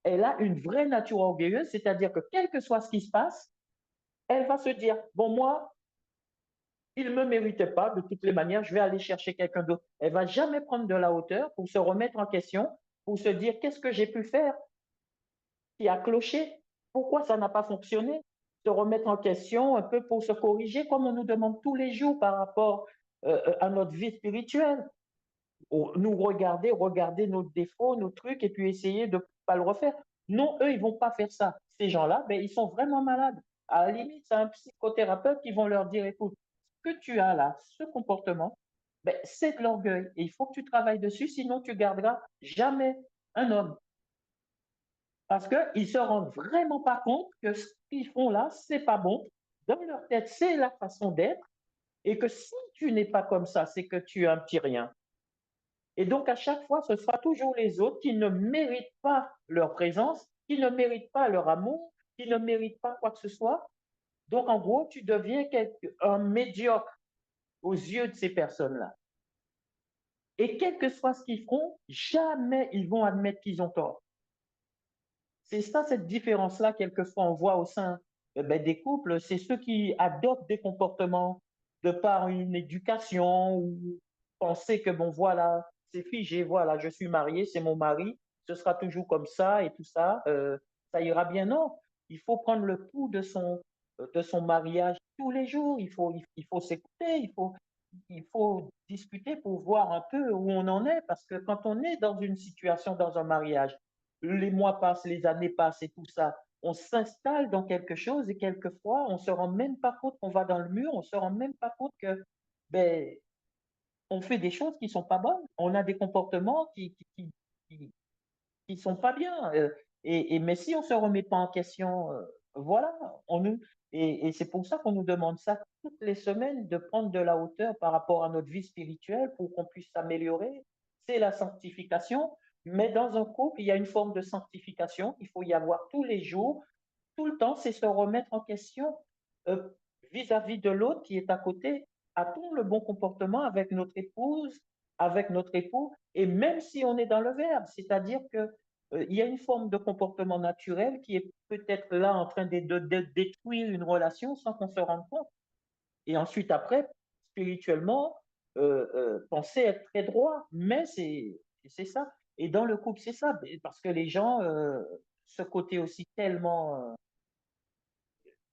Elle a une vraie nature orgueilleuse, c'est-à-dire que quel que soit ce qui se passe, elle va se dire, bon, moi, il ne me méritait pas, de toutes les manières, je vais aller chercher quelqu'un d'autre. Elle va jamais prendre de la hauteur pour se remettre en question, pour se dire, qu'est-ce que j'ai pu faire qui a cloché? Pourquoi ça n'a pas fonctionné? Se remettre en question un peu pour se corriger, comme on nous demande tous les jours par rapport à notre vie spirituelle. Nous regarder nos défauts, nos trucs, et puis essayer de ne pas le refaire. Non, eux, ils ne vont pas faire ça. Ces gens-là, ben, ils sont vraiment malades. À la limite, c'est un psychothérapeute qui vont leur dire, écoute, ce que tu as là, ce comportement, ben, c'est de l'orgueil. Et il faut que tu travailles dessus, sinon tu garderas jamais un homme. Parce qu'ils ne se rendent vraiment pas compte que ce qu'ils font là, c'est pas bon. Dans leur tête, c'est la façon d'être. Et que si tu n'es pas comme ça, c'est que tu es un petit rien. Et donc, à chaque fois, ce sera toujours les autres qui ne méritent pas leur présence, qui ne méritent pas leur amour, qui ne méritent pas quoi que ce soit. Donc, en gros, tu deviens un médiocre aux yeux de ces personnes-là. Et quel que soit ce qu'ils feront, jamais ils vont admettre qu'ils ont tort. C'est ça, cette différence-là, quelquefois, on voit au sein des couples, c'est ceux qui adoptent des comportements de par une éducation ou penser que, bon, voilà, c'est figé, voilà, je suis marié, c'est mon mari, ce sera toujours comme ça et tout ça, ça ira bien. Non, il faut prendre le pouls de son mariage tous les jours, il faut s'écouter, il faut discuter pour voir un peu où on en est, parce que quand on est dans une situation, dans un mariage, les mois passent, les années passent et tout ça, on s'installe dans quelque chose et quelquefois, on ne se rend même pas compte qu'on va dans le mur, on ne se rend même pas compte que ben, on fait des choses qui ne sont pas bonnes, on a des comportements qui sont pas bien. Mais si on ne se remet pas en question, voilà, et c'est pour ça qu'on nous demande ça toutes les semaines, de prendre de la hauteur par rapport à notre vie spirituelle pour qu'on puisse s'améliorer. C'est la sanctification. Mais dans un couple, il y a une forme de sanctification. Il faut y avoir tous les jours, tout le temps, c'est se remettre en question euh, vis-à-vis de l'autre qui est à côté. A-t-on le bon comportement avec notre épouse, avec notre époux? Et même si on est dans le verbe, c'est-à-dire que il y a une forme de comportement naturel qui est peut-être là en train de détruire une relation sans qu'on se rende compte. Et ensuite, après, spirituellement, penser être très droit, mais c'est ça. Et dans le couple, c'est ça, parce que les gens, ce côté aussi tellement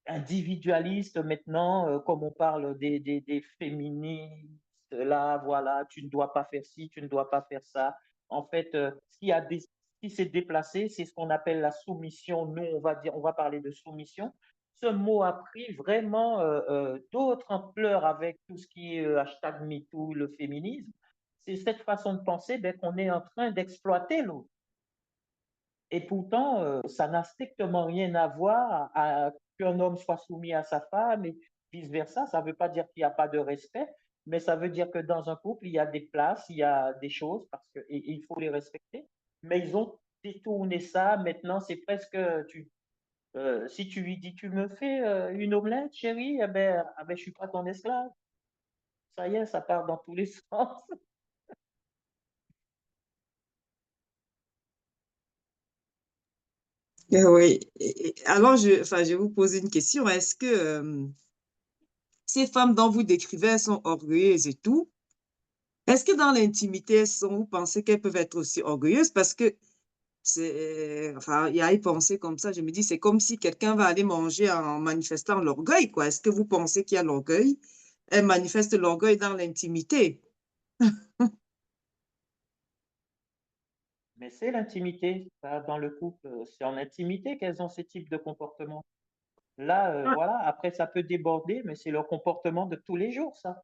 individualiste maintenant, comme on parle des féministes, là, voilà, tu ne dois pas faire ci, tu ne dois pas faire ça. En fait, ce qui s'est déplacé, c'est ce qu'on appelle la soumission. Nous, on va parler de soumission. Ce mot a pris vraiment d'autres ampleurs avec tout ce qui est hashtag MeToo, le féminisme. C'est cette façon de penser qu'on est en train d'exploiter l'autre. Et pourtant, ça n'a strictement rien à voir à qu'un homme soit soumis à sa femme et vice-versa. Ça ne veut pas dire qu'il n'y a pas de respect, mais ça veut dire que dans un couple, il y a des places, il y a des choses, et il faut les respecter. Mais ils ont détourné ça. Maintenant, c'est presque, si tu lui dis, tu me fais une omelette, chérie, je ne suis pas ton esclave. Ça y est, ça part dans tous les sens. Oui. Alors, je vais vous poser une question. Est-ce que ces femmes dont vous décrivez, elles sont orgueilleuses et tout. Est-ce que dans l'intimité, vous pensez qu'elles peuvent être aussi orgueilleuses? Parce que enfin, il y a y penser comme ça, je me dis, c'est comme si quelqu'un va aller manger en manifestant l'orgueil, quoi. Est-ce que vous pensez qu'il y a l'orgueil? Elle manifeste l'orgueil dans l'intimité. Mais c'est l'intimité, ça, dans le couple. C'est en intimité qu'elles ont ces types de comportements. Là, Ah, voilà, après, ça peut déborder, mais c'est leur comportement de tous les jours, ça.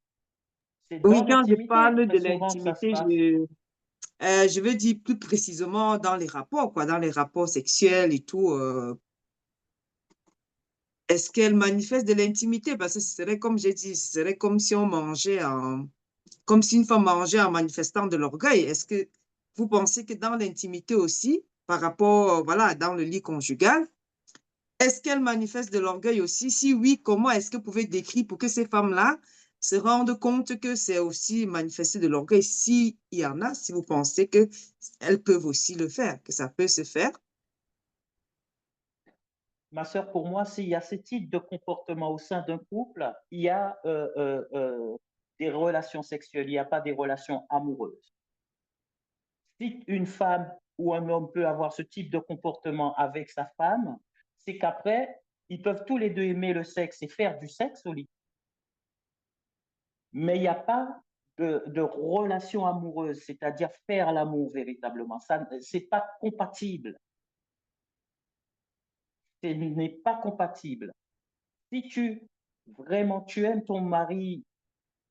C'est dans oui, quand je l'intimité, parle très de souvent, que ça se l'intimité, passe. je veux dire plus précisément dans les rapports, quoi, dans les rapports sexuels et tout. Est-ce qu'elle manifeste de l'intimité? Parce que ce serait comme j'ai dit, ce serait comme si on mangeait comme si une femme mangeait en manifestant de l'orgueil. Est-ce que vous pensez que dans l'intimité aussi, par rapport, voilà, dans le lit conjugal, est-ce qu'elle manifeste de l'orgueil aussi? Si oui, comment est-ce que vous pouvez décrire pour que ces femmes-là se rendent compte que c'est aussi manifester de l'orgueil? S'il y en a, si vous pensez que elles peuvent aussi le faire, que ça peut se faire. Ma sœur, pour moi, s'il y a ce type de comportement au sein d'un couple, il y a des relations sexuelles, il n'y a pas des relations amoureuses. Si une femme ou un homme peut avoir ce type de comportement avec sa femme, c'est qu'après, ils peuvent tous les deux aimer le sexe et faire du sexe au lit. Mais il n'y a pas de relation amoureuse, c'est-à-dire faire l'amour véritablement. Ça, c'est pas compatible. Ce n'est pas compatible. Si vraiment tu aimes ton mari,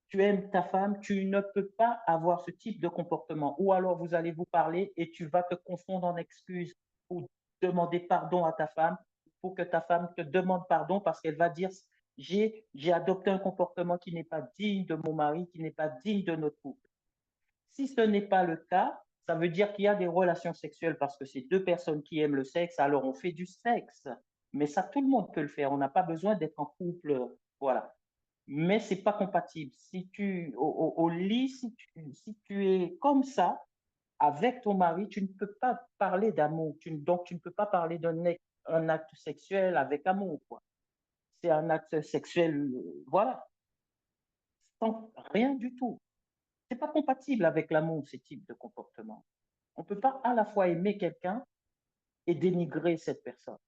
tu aimes ta femme, tu ne peux pas avoir ce type de comportement. Ou alors vous allez vous parler et tu vas te confondre en excuses pour demander pardon à ta femme, pour que ta femme te demande pardon parce qu'elle va dire j'ai adopté un comportement qui n'est pas digne de mon mari, qui n'est pas digne de notre couple. Si ce n'est pas le cas, ça veut dire qu'il y a des relations sexuelles parce que c'est deux personnes qui aiment le sexe, alors on fait du sexe. Mais ça, tout le monde peut le faire. On n'a pas besoin d'être en couple. Voilà. Mais c'est pas compatible. Si tu, au lit, si tu es comme ça, avec ton mari, tu ne peux pas parler d'amour. Donc, tu ne peux pas parler d'un acte sexuel avec amour, quoi. C'est un acte sexuel, voilà, sans rien du tout. C'est pas compatible avec l'amour, ces types de comportements. On ne peut pas à la fois aimer quelqu'un et dénigrer cette personne.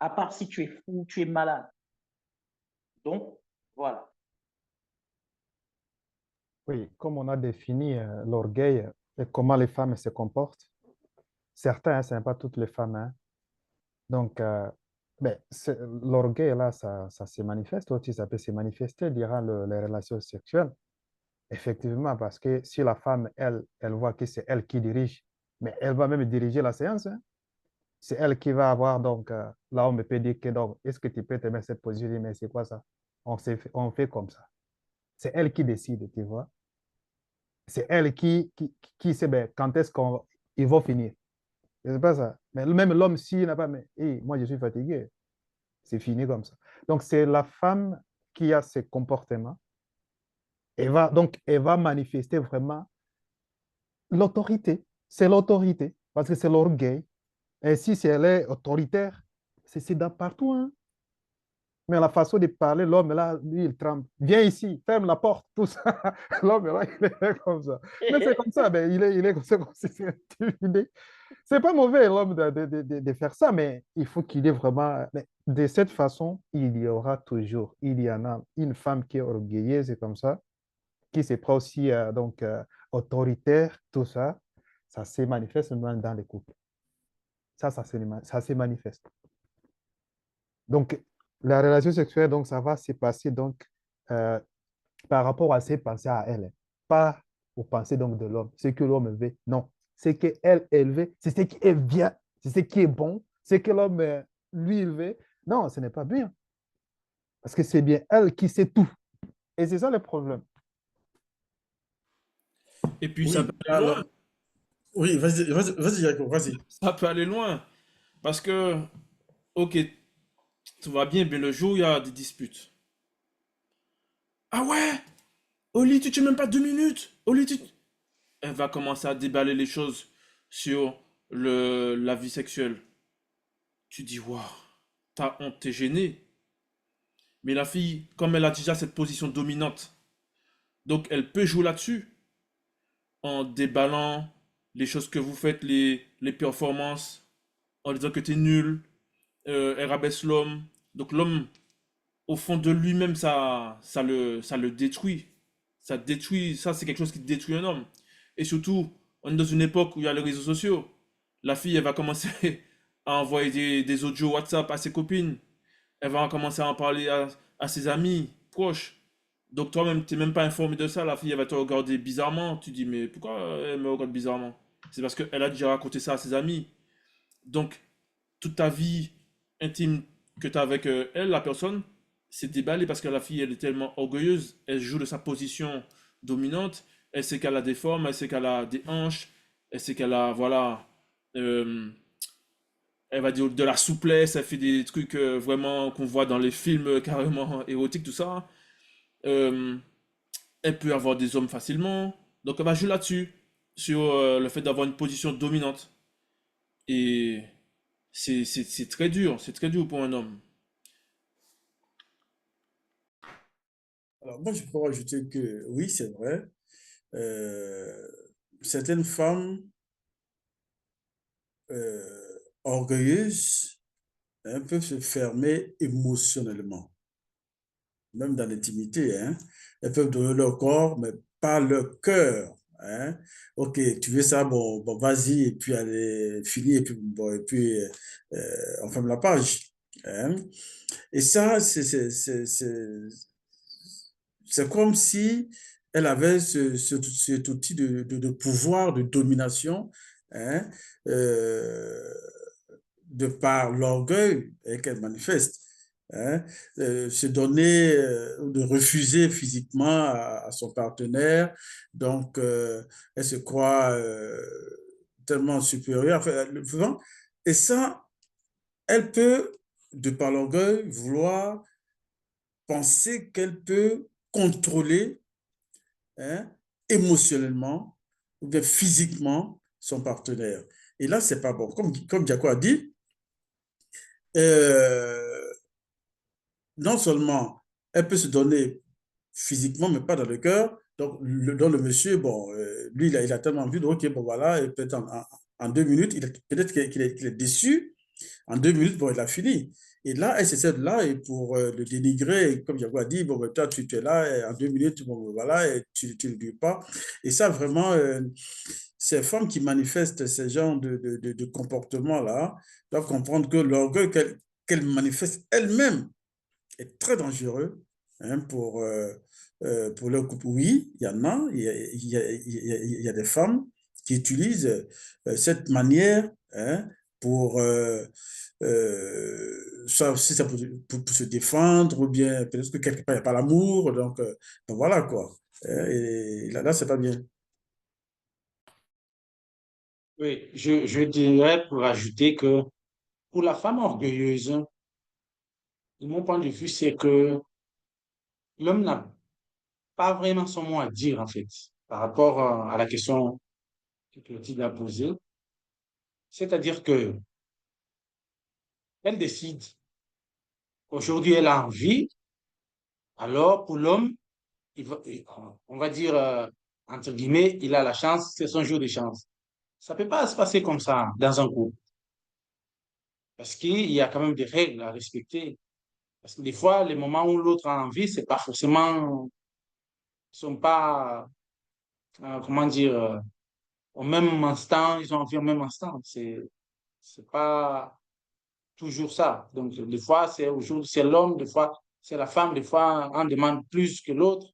À part si tu es fou, tu es malade. Donc, voilà. Oui, comme on a défini l'orgueil et comment les femmes se comportent, certains, hein, ce n'est pas toutes les femmes, hein. Donc, l'orgueil, là, ça se manifeste aussi, ça peut se manifester durant les relations sexuelles. Effectivement, parce que si la femme, elle voit que c'est elle qui dirige, mais elle va même diriger la séance, hein. C'est elle qui va avoir, donc, là, on me peut dire que, donc, est-ce que tu peux te mettre cette position? Je dis, mais c'est quoi ça? On fait comme ça. C'est elle qui décide, tu vois. C'est elle qui sait ben, quand est-ce qu'ils vont finir. C'est pas ça. Mais même l'homme, s'il n'a pas, mais hey, moi, je suis fatigué. C'est fini comme ça. Donc, c'est la femme qui a ces comportements. Donc, elle va manifester vraiment l'autorité. C'est l'autorité, parce que c'est l'orgueil. Et si elle est autoritaire, c'est partout, hein. Mais la façon de parler, l'homme là, lui, il tremble. Viens ici, ferme la porte, tout ça. L'homme là, il est comme ça. Mais c'est comme ça, ben, il est comme ça, c'est intimidé. C'est pas mauvais, l'homme, de faire ça, mais il faut qu'il ait vraiment. Mais de cette façon, il y aura toujours, il y en a une femme qui est orgueilleuse, c'est comme ça, qui se prend aussi donc, autoritaire, tout ça. Ça se manifeste même dans les couples. Ça se manifeste. Donc, la relation sexuelle, donc, ça va se passer donc, euh, par rapport à ses pensées à elle, pas aux pensées donc, de l'homme, ce que l'homme veut. Non, c'est qu'elle veut, c'est ce qui est bien, c'est ce qui est bon, c'est que l'homme, lui, il veut. Non, ce n'est pas bien. Parce que c'est bien elle qui sait tout. Et c'est ça le problème. Et puis ça peut Oui, aller loin. alors, oui, vas-y, Jacob, vas-y. Ça peut aller loin. Parce que, ok, tout va bien, mais le jour où il y a des disputes. Ah ouais? Au lit, tu tiens même pas 2 minutes. Au lit, elle va commencer à déballer les choses sur la vie sexuelle. Tu dis, waouh, t'as honte, t'es gêné. Mais la fille, comme elle a déjà cette position dominante, donc elle peut jouer là-dessus en déballant les choses que vous faites, les performances, en disant que tu es nul, elle rabaisse l'homme. Donc l'homme, au fond de lui-même, ça le détruit. Ça détruit, ça c'est quelque chose qui détruit un homme. Et surtout, on est dans une époque où il y a les réseaux sociaux. La fille, elle va commencer à envoyer des audios WhatsApp à ses copines. Elle va commencer à en parler à ses amis proches. Donc toi-même, tu n'es même pas informé de ça. La fille, elle va te regarder bizarrement. Tu dis, mais pourquoi elle me regarde bizarrement? C'est parce qu'elle a déjà raconté ça à ses amis. Donc, toute ta vie intime que tu as avec elle, la personne, c'est déballé parce que la fille, elle est tellement orgueilleuse. Elle joue de sa position dominante. Elle sait qu'elle a des formes, elle sait qu'elle a des hanches, elle sait qu'elle a, voilà, euh, elle va dire de la souplesse, elle fait des trucs vraiment qu'on voit dans les films carrément érotiques, tout ça. Euh, Elle peut avoir des hommes facilement. Donc elle va jouer là-dessus, sur le fait d'avoir une position dominante. Et c'est très dur pour un homme. Alors, moi, je peux rajouter que oui, c'est vrai. euh, Certaines femmes orgueilleuses, hein, peuvent se fermer émotionnellement, même dans l'intimité, hein. Elles peuvent donner leur corps, mais pas leur cœur, hein. Ok, tu veux ça, bon, vas-y, et puis allez, fini, et puis, bon, et puis on ferme la page, hein. Et ça, c'est comme si elle avait cet outil de pouvoir, de domination, hein, euh, de par l'orgueil, hein, qu'elle manifeste. Hein, se donner, de refuser physiquement à son partenaire. Donc, elle se croit tellement supérieure. Enfin, souvent, et ça, elle peut, de par l'orgueil, vouloir penser qu'elle peut contrôler, hein, émotionnellement ou bien physiquement son partenaire. Et là, c'est pas bon. Comme Diaco a dit, euh, non seulement elle peut se donner physiquement, mais pas dans le cœur. Donc, dans le monsieur, bon, lui, il a tellement envie de, ok, bon, voilà, et peut-être en 2 minutes, peut-être qu'il est déçu. En 2 minutes, bon, il a fini. Et là, elle s'essaie de là, et pour le dénigrer, comme Jago a dit, bon, ben, toi, tu es là, et en 2 minutes, bon, ben, voilà, et tu ne dis pas. Et ça, vraiment, ces femmes qui manifestent ce genre de comportement-là doivent comprendre que l'orgueil qu'elles manifestent elles-mêmes est très dangereux, hein, pour leur couple. Oui, il y en a, il y a des femmes qui utilisent cette manière, hein, pour, si ça pour se défendre, ou bien peut-être que quelque part, il n'y a pas l'amour, donc voilà quoi. Et là, c'est pas bien. Oui, je dirais pour ajouter que pour la femme orgueilleuse, de mon point de vue, c'est que l'homme n'a pas vraiment son mot à dire, en fait, par rapport à la question que Clotilde a posée. C'est-à-dire que elle décide qu'aujourd'hui, elle a envie, alors pour l'homme, on va dire, entre guillemets, il a la chance, c'est son jour de chance. Ça ne peut pas se passer comme ça dans un couple, parce qu'il y a quand même des règles à respecter. Parce que des fois, les moments où l'autre a envie, c'est pas forcément, sont pas, comment dire, au même instant, ils ont envie au même instant. C'est pas toujours ça. Donc, des fois, c'est l'homme, des fois, c'est la femme, des fois, on demande plus que l'autre.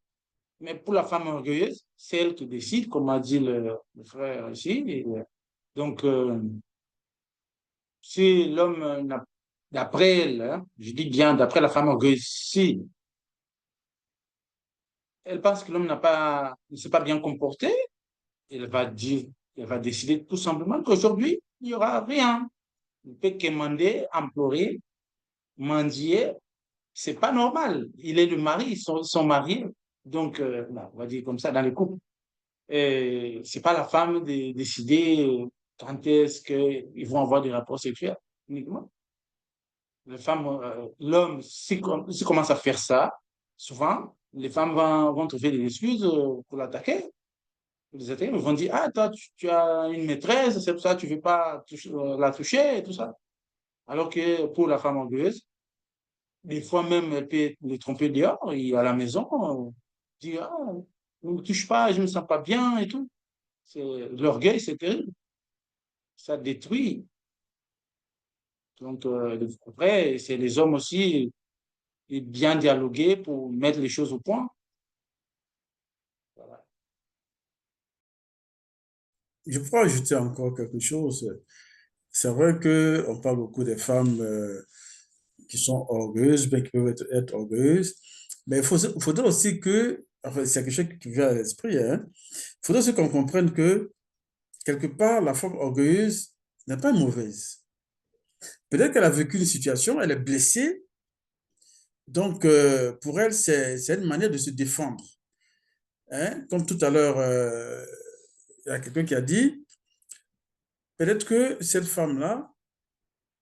Mais pour la femme orgueilleuse, c'est elle qui décide, comme a dit le frère ici. Et, donc, si l'homme, d'après elle, hein, je dis bien d'après la femme orgueilleuse, si elle pense que l'homme ne s'est pas bien comporté, elle va dire, elle va décider tout simplement qu'aujourd'hui, il n'y aura rien. Il peut quémander, implorer, mendier. C'est pas normal. Il est le mari, ils sont mariés. Donc, on va dire comme ça, dans les couples. C'est pas la femme de décider quand est-ce qu'ils vont avoir des rapports sexuels uniquement. l'homme, s'il commence à faire ça, souvent, les femmes vont trouver des excuses pour l'attaquer. Les attaquer, ils vont dire, ah, toi, tu as une maîtresse, c'est pour ça que tu ne veux pas la toucher et tout ça. Alors que pour la femme orgueilleuse, des fois même, elle peut les tromper dehors et à la maison, dire, ah, ne me touche pas, je ne me sens pas bien et tout. L'orgueil, c'est terrible. Ça détruit. Donc, après, c'est les hommes aussi, et bien dialoguer pour mettre les choses au point. Voilà. Je pourrais ajouter encore quelque chose. C'est vrai qu'on parle beaucoup des femmes qui sont orgueilleuses, bien qui peuvent être orgueilleuses, mais faudrait aussi que, enfin, c'est quelque chose qui vient à l'esprit, hein, il faudrait aussi qu'on comprenne que, quelque part, la femme orgueilleuse n'est pas mauvaise. Peut-être qu'elle a vécu une situation, elle est blessée, donc pour elle, c'est une manière de se défendre. Hein. Comme tout à l'heure, il y a quelqu'un qui a dit, peut-être que cette femme-là,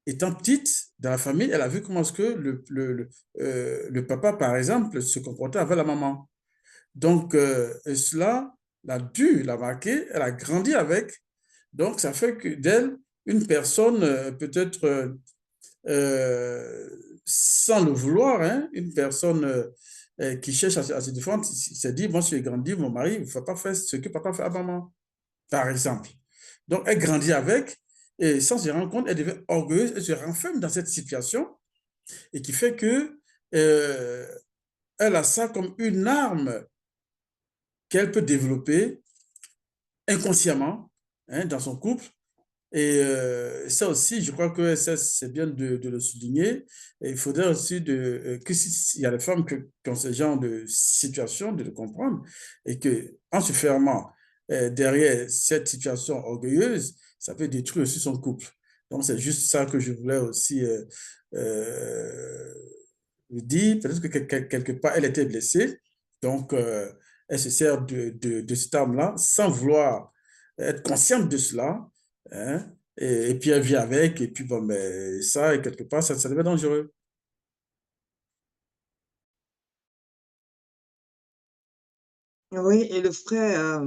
étant petite dans la famille, elle a vu comment est-ce que le papa, par exemple, se comportait avec la maman. Donc, cela l'a dû la marquer, elle a grandi avec. Donc, ça fait que d'elle, une personne peut-être euh, sans le vouloir, hein, une personne qui cherche à se défendre, s'est dit, moi, si j'ai grandi, mon mari, il ne faut pas faire ce que papa fait à maman, par exemple. Donc, elle grandit avec, et sans se rendre compte, elle devient orgueilleuse, elle se renferme dans cette situation, et qui fait que euh, elle a ça comme une arme qu'elle peut développer inconsciemment, hein, dans son couple. Et ça aussi, je crois que ça, c'est bien de le souligner. Et il faudrait aussi que s'il y a des femmes qui ont ce genre de situation, de le comprendre, et qu'en se fermant derrière cette situation orgueilleuse, ça peut détruire aussi son couple. Donc, c'est juste ça que je voulais aussi euh, dit, peut-être que quelque part, elle était blessée. Donc, elle se sert de cette arme-là sans vouloir être consciente de cela. Hein, et puis, elle vit avec. Et puis, bon, mais ça, et quelque part, ça devient dangereux. Oui, et le frère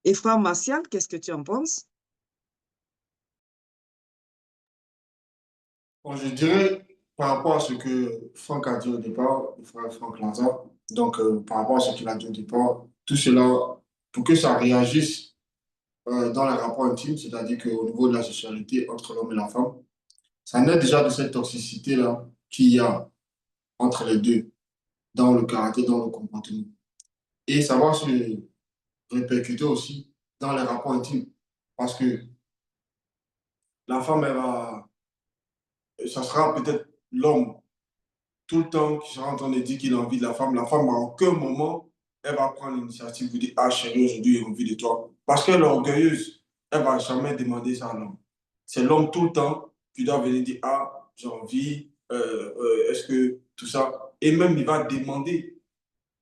Ephraim Martial, qu'est-ce que tu en penses? Bon, je dirais, par rapport à ce que Franck a dit au départ, le frère Franck Lanza, donc par rapport à ce qu'il a dit au départ, tout cela, pour que ça réagisse dans les rapports intimes, c'est-à-dire qu'au niveau de la sexualité entre l'homme et la femme, ça naît déjà de cette toxicité-là qu'il y a entre les deux, dans le caractère, dans le comportement. Et ça va se répercuter aussi dans les rapports intimes, parce que la femme, ça sera peut-être l'homme tout le temps qui sera en train de dire qu'il a envie de la femme. La femme, à aucun moment, elle va prendre l'initiative de dire, ah chérie, aujourd'hui, j'ai envie de toi. Parce qu'elle est orgueilleuse, elle ne va jamais demander ça à l'homme. C'est l'homme tout le temps qui doit venir dire, ah, j'ai envie, est-ce que tout ça. Et même, il va demander,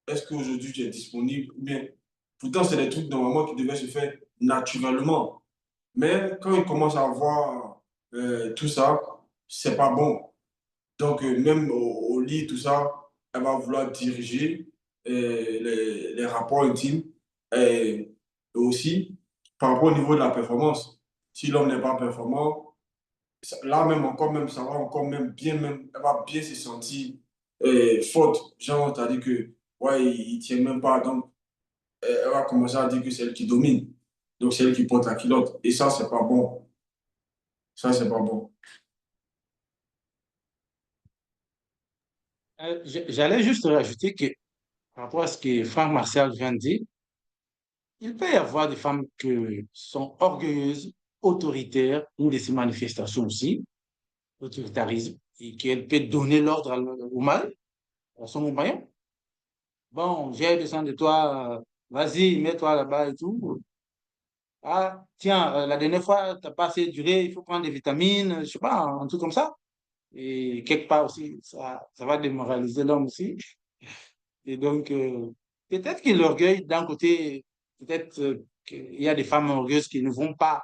est-ce qu'aujourd'hui, tu es disponible ou bien. Pourtant, c'est des trucs normalement qui devaient se faire naturellement. Mais quand il commence à voir tout ça, c'est pas bon. Donc, même au lit, tout ça, elle va vouloir diriger les rapports intimes. Et aussi, par rapport au niveau de la performance, si l'homme n'est pas performant, là même encore même, ça va encore même bien, même, elle va bien se sentir faute. Genre, c'est-à-dire que, ouais, il ne tient même pas. Donc, elle va commencer à dire que c'est elle qui domine. Donc, c'est elle qui porte la culotte. Et ça, c'est pas bon. Ça, c'est pas bon. J'allais juste rajouter que par rapport à ce que Franck Martial vient de dire, il peut y avoir des femmes qui sont orgueilleuses, autoritaires, une de ces manifestations aussi, l'autoritarisme, et qu'elle peut donner l'ordre au mari, à son compagnon. Bon, j'ai besoin de toi, vas-y, mets-toi là-bas et tout. Ah, tiens, la dernière fois, tu n'as pas assez duré, il faut prendre des vitamines, je sais pas, un truc comme ça. Et quelque part aussi, ça va démoraliser l'homme aussi. Et donc, peut-être que l'orgueil, d'un côté, peut-être qu'il y a des femmes orgueilleuses qui ne vont pas,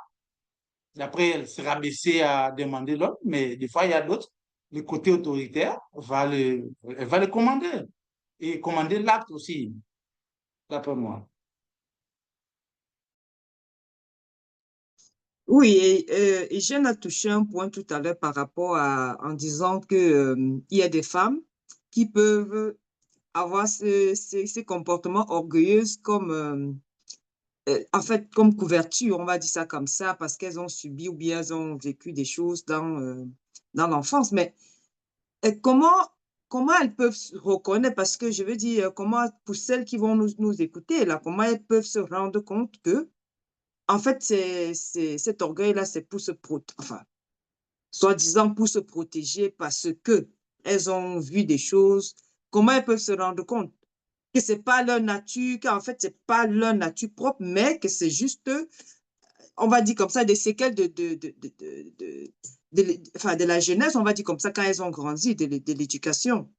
d'après elles, se rabaisser à demander l'homme, mais des fois, il y a d'autres le côté autoritaire elle va le commander et commander l'acte aussi, d'après moi. Oui, et Jeanne a touché un point tout à l'heure par rapport en disant que, il y a des femmes qui peuvent avoir ces comportements orgueilleux comme, en fait, comme couverture, on va dire ça comme ça, parce qu'elles ont subi ou bien elles ont vécu des choses dans l'enfance. Mais comment, comment elles peuvent se reconnaître, parce que je veux dire, comment, pour celles qui vont nous écouter, là, comment elles peuvent se rendre compte que, en fait, cet orgueil-là, c'est pour se protéger, enfin, soi-disant pour se protéger parce que elles ont vu des choses. Comment elles peuvent se rendre compte que c'est pas leur nature, qu'en fait, c'est pas leur nature propre, mais que c'est juste, on va dire comme ça, des séquelles enfin, de la jeunesse, on va dire comme ça, quand elles ont grandi, de l'éducation.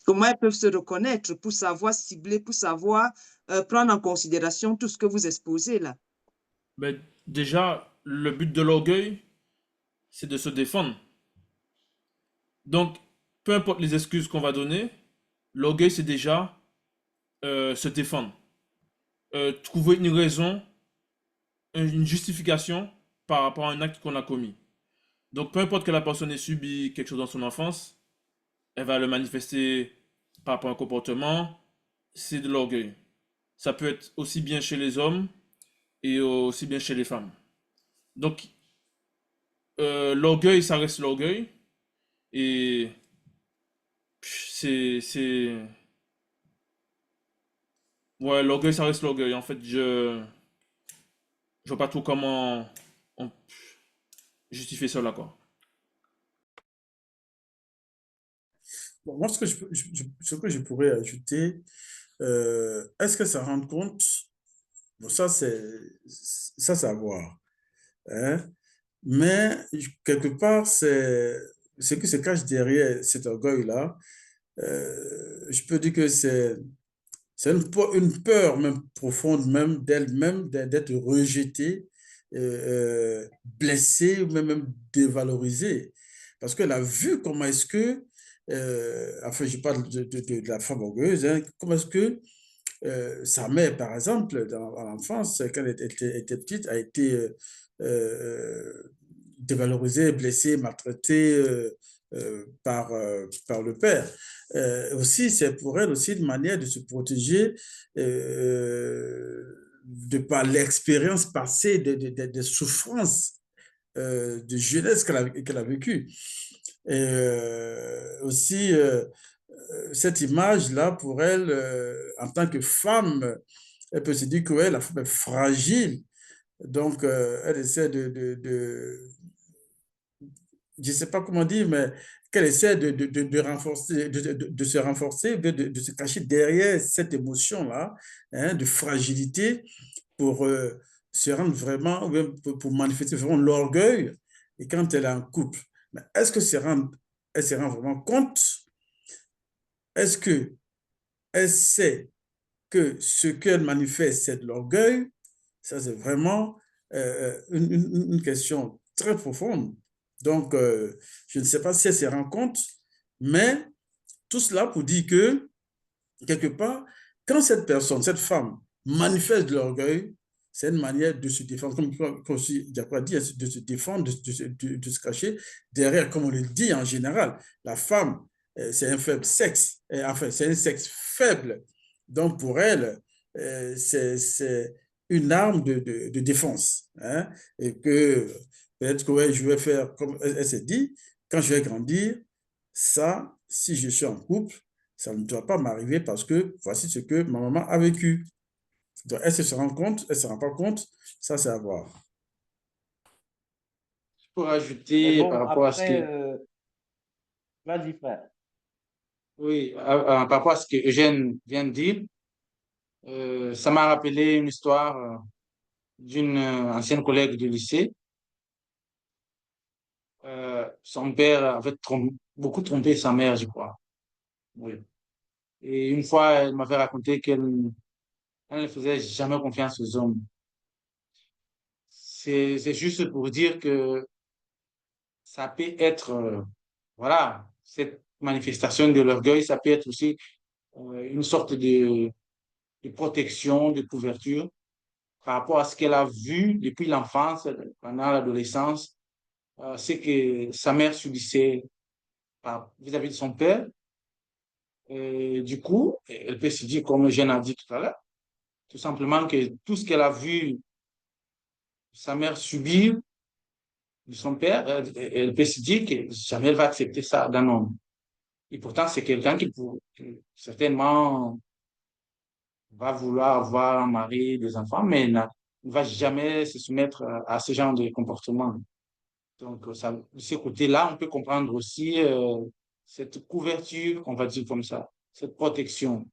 Comment elles peuvent se reconnaître pour savoir cibler, pour savoir prendre en considération tout ce que vous exposez là. Ben, déjà, le but de l'orgueil, c'est de se défendre. Donc, peu importe les excuses qu'on va donner, l'orgueil, c'est déjà se défendre. Trouver une raison, une justification par rapport à un acte qu'on a commis. Donc, peu importe que la personne ait subi quelque chose dans son enfance, elle va le manifester par rapport à un comportement, c'est de l'orgueil. Ça peut être aussi bien chez les hommes et aussi bien chez les femmes. Donc, l'orgueil, ça reste l'orgueil. Et c'est... Ouais, l'orgueil, ça reste l'orgueil. En fait, je vois pas trop comment on justifier cela, quoi. Bon, moi, ce que je pourrais ajouter, est-ce que ça rend compte? Bon, c'est à voir. Hein? Mais quelque part, c'est ce qui se cache derrière cet orgueil-là. Je peux dire que c'est une peur même profonde même d'elle-même d'être rejetée, blessée ou même dévalorisée. Parce qu'elle a vu comment est-ce que, enfin je parle de la femme orgueilleuse, hein, comment est-ce que sa mère, par exemple, dans l'enfance, quand elle était petite, a été dévalorisée, blessée, maltraitée par le père. Aussi, c'est pour elle aussi une manière de se protéger de par l'expérience passée des souffrances de jeunesse qu'elle a vécues. Et aussi, cette image-là, pour elle, en tant que femme, elle peut se dire que ouais, la femme est fragile. Donc, elle essaie je ne sais pas comment dire, mais qu'elle essaie renforcer, de se renforcer, de se cacher derrière cette émotion-là, hein, de fragilité pour se rendre vraiment, ou bien pour manifester vraiment l'orgueil. Et quand elle est en couple, mais est-ce que elle se rend vraiment compte? Est-ce que elle sait que ce qu'elle manifeste, c'est de l'orgueil? Ça, c'est vraiment une question très profonde. Donc, je ne sais pas si elle se rend compte, mais tout cela pour dire que, quelque part, quand cette personne, cette femme, manifeste de l'orgueil, c'est une manière de se défendre, comme Diacre dit, de se défendre, de se cacher derrière, comme on le dit en général. La femme, c'est un faible sexe, enfin, c'est un sexe faible. Donc, pour elle, c'est une arme de défense. Hein, et que peut-être que ouais, je vais faire, comme elle s'est dit, quand je vais grandir, ça, si je suis en couple, ça ne doit pas m'arriver parce que voici ce que ma maman a vécu. Donc, est-ce qu'elle se rend compte? Elle ne se rend pas compte? Ça, c'est à voir. Pour Mais ajouter par bon, rapport à ce que, après, vas-y, frère. oui, par rapport à ce que Eugène vient de dire, ça m'a rappelé une histoire d'une ancienne collègue du lycée. Son père avait beaucoup trompé sa mère, je crois. Oui. Et une fois, elle m'avait raconté elle ne faisait jamais confiance aux hommes. C'est juste pour dire que ça peut être voilà, cette manifestation de l'orgueil, ça peut être aussi une sorte de protection, de couverture par rapport à ce qu'elle a vu depuis l'enfance, pendant l'adolescence, ce que sa mère subissait vis-à-vis de son père. Et du coup, elle peut se dire, comme Jeanne a dit tout à l'heure, tout simplement que tout ce qu'elle a vu sa mère subir de son père, elle peut se dire que jamais elle va accepter ça d'un homme. Et pourtant, c'est quelqu'un qui certainement va vouloir avoir un mari, des enfants, mais ne va jamais se soumettre à ce genre de comportement. Donc, ça, de ce côté-là, on peut comprendre aussi cette couverture, on va dire comme ça, cette protection.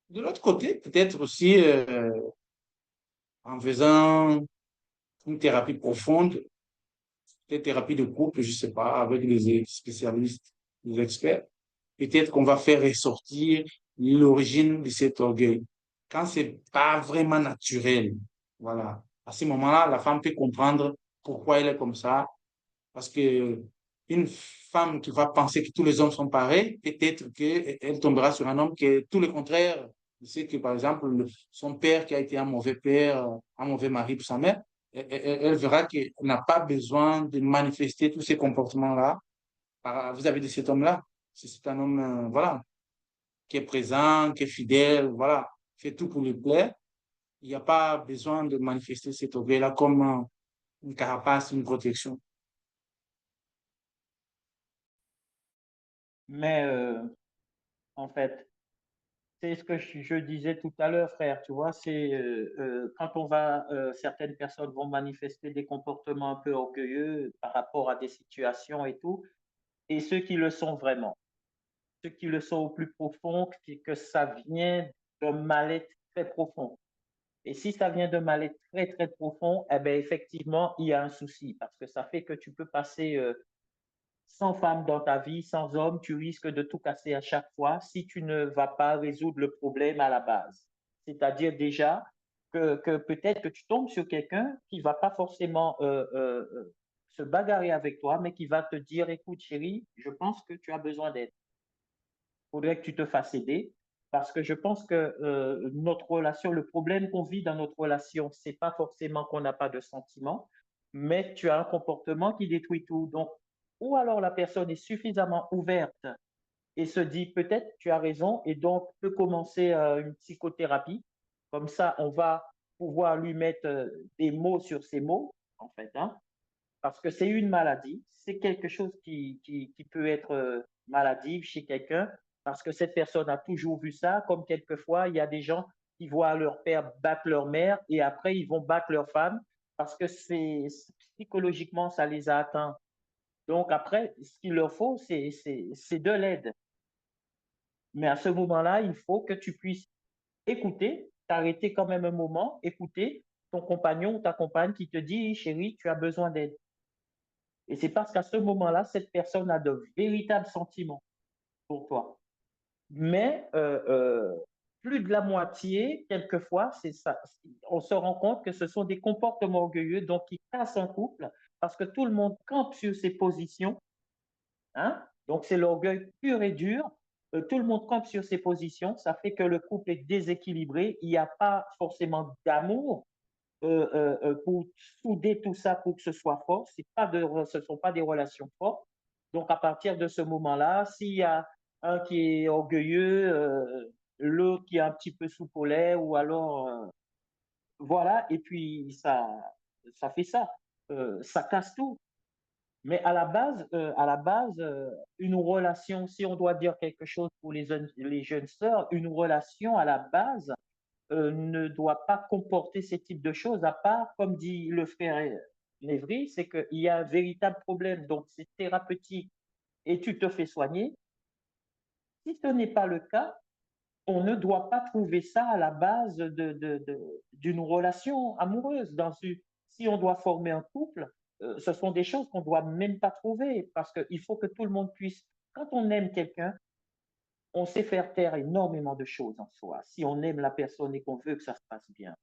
De l'autre côté, peut-être aussi en faisant une thérapie profonde, peut-être thérapie de couple, je ne sais pas, avec des spécialistes, des experts, peut-être qu'on va faire ressortir l'origine de cet orgueil. Quand c'est pas vraiment naturel, voilà. À ce moment-là, la femme peut comprendre pourquoi elle est comme ça, parce que une femme qui va penser que tous les hommes sont pareils, peut-être qu'elle tombera sur un homme qui est tout le contraire. C'est que, par exemple, son père qui a été un mauvais père, un mauvais mari pour sa mère, elle verra qu'elle n'a pas besoin de manifester tous ces comportements-là vis-à-vis de cet homme-là. C'est un homme, voilà, qui est présent, qui est fidèle, voilà, fait tout pour lui plaire. Il n'y a pas besoin de manifester cet orgueil-là comme une carapace, une protection. Mais en fait, c'est ce que je disais tout à l'heure, frère, tu vois, c'est quand certaines personnes vont manifester des comportements un peu orgueilleux par rapport à des situations et tout, et ceux qui le sont vraiment, ceux qui le sont au plus profond, que ça vient d'un mal-être très profond. Et si ça vient d'un mal-être très, très profond, eh bien, effectivement, il y a un souci parce que ça fait que tu peux passer sans femme dans ta vie, sans homme, tu risques de tout casser à chaque fois si tu ne vas pas résoudre le problème à la base. C'est-à-dire déjà que peut-être que tu tombes sur quelqu'un qui ne va pas forcément se bagarrer avec toi, mais qui va te dire, écoute chérie, je pense que tu as besoin d'aide. Il faudrait que tu te fasses aider parce que je pense que notre relation, le problème qu'on vit dans notre relation, c'est pas forcément qu'on n'a pas de sentiments, mais tu as un comportement qui détruit tout. Donc, ou alors la personne est suffisamment ouverte et se dit peut-être tu as raison et donc peut commencer une psychothérapie. Comme ça, on va pouvoir lui mettre des mots sur ses mots, en fait, hein, parce que c'est une maladie, c'est quelque chose qui peut être maladif chez quelqu'un, parce que cette personne a toujours vu ça, comme quelquefois, il y a des gens qui voient leur père battre leur mère et après, ils vont battre leur femme, parce que psychologiquement, ça les a atteints. Donc après, ce qu'il leur faut, c'est de l'aide. Mais à ce moment-là, il faut que tu puisses écouter, t'arrêter quand même un moment, écouter ton compagnon ou ta compagne qui te dit, chérie, tu as besoin d'aide. Et c'est parce qu'à ce moment-là, cette personne a de véritables sentiments pour toi. Mais plus de la moitié, quelquefois, c'est ça. On se rend compte que ce sont des comportements orgueilleux, donc qui cassent un couple, parce que tout le monde campe sur ses positions. Hein? Donc c'est l'orgueil pur et dur. Tout le monde campe sur ses positions. Ça fait que le couple est déséquilibré. Il n'y a pas forcément d'amour pour souder tout ça pour que ce soit fort. Ce ne sont pas des relations fortes. Donc, à partir de ce moment-là, s'il y a un qui est orgueilleux, l'autre qui est un petit peu sous-polais, ou alors, voilà, et puis ça fait ça. Ça casse tout. Mais à la base, une relation, si on doit dire quelque chose pour les jeunes sœurs, une relation à la base ne doit pas comporter ces types de choses, à part, comme dit le frère Névry, c'est qu'il y a un véritable problème. Donc, c'est thérapeutique et tu te fais soigner. Si ce n'est pas le cas, on ne doit pas trouver ça à la base d'une relation amoureuse. Si on doit former un couple, ce sont des choses qu'on ne doit même pas trouver parce qu'il faut que tout le monde puisse, quand on aime quelqu'un, on sait faire taire énormément de choses en soi. Si on aime la personne et qu'on veut que ça se passe bien,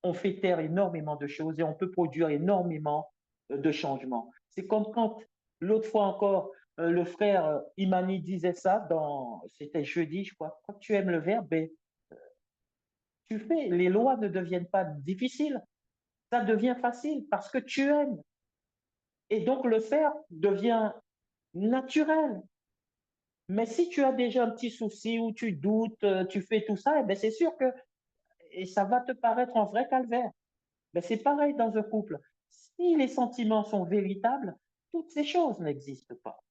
on fait taire énormément de choses et on peut produire énormément de changements. C'est comme quand L'autre fois encore, le frère Imani disait ça, c'était jeudi, je crois. Quand tu aimes le verbe, ben, tu fais. Les lois ne deviennent pas difficiles, ça devient facile parce que tu aimes. Et donc le faire devient naturel. Mais si tu as déjà un petit souci ou tu doutes, tu fais tout ça, eh ben c'est sûr que et ça va te paraître un vrai calvaire. Mais c'est pareil dans un couple. Si les sentiments sont véritables, toutes ces choses n'existent pas.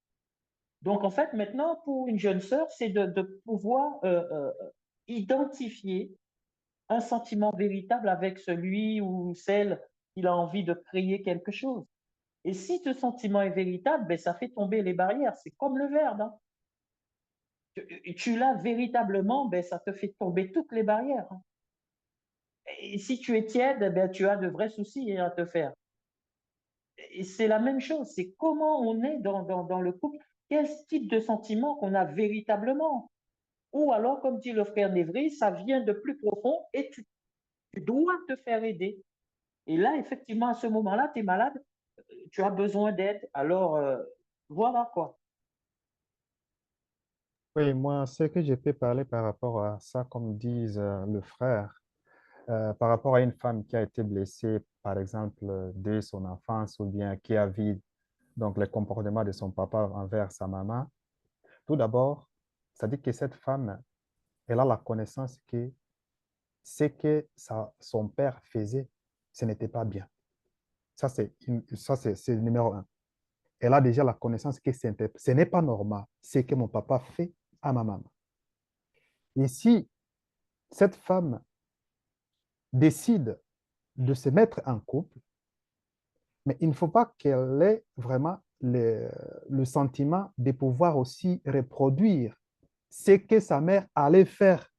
Donc, en fait, maintenant, pour une jeune sœur, c'est de pouvoir identifier un sentiment véritable avec celui ou celle qu'il a envie de créer quelque chose. Et si ce sentiment est véritable, ben, ça fait tomber les barrières. C'est comme le verbe. Hein. Tu l'as véritablement, ben, ça te fait tomber toutes les barrières. Hein. Et si tu es tiède, ben, tu as de vrais soucis à te faire. Et c'est la même chose, c'est comment on est dans le couple, quel type de sentiment qu'on a véritablement. Ou alors, comme dit le frère Névry, ça vient de plus profond et tu dois te faire aider. Et là, effectivement, à ce moment-là, tu es malade, tu as besoin d'aide. Alors, voilà quoi. Oui, moi, ce que je peux parler par rapport à ça, comme disent le frère, par rapport à une femme qui a été blessée, par exemple, dès son enfance ou bien qui a vu donc, les comportements de son papa envers sa maman, tout d'abord, ça dit que cette femme, elle a la connaissance que ce que son père faisait, ce n'était pas bien. Ça, c'est le numéro un. Elle a déjà la connaissance que ce n'est pas normal, ce que mon papa fait à ma maman. Et si cette femme décide de se mettre en couple, mais il ne faut pas qu'elle ait vraiment le sentiment de pouvoir aussi reproduire ce que sa mère allait faire.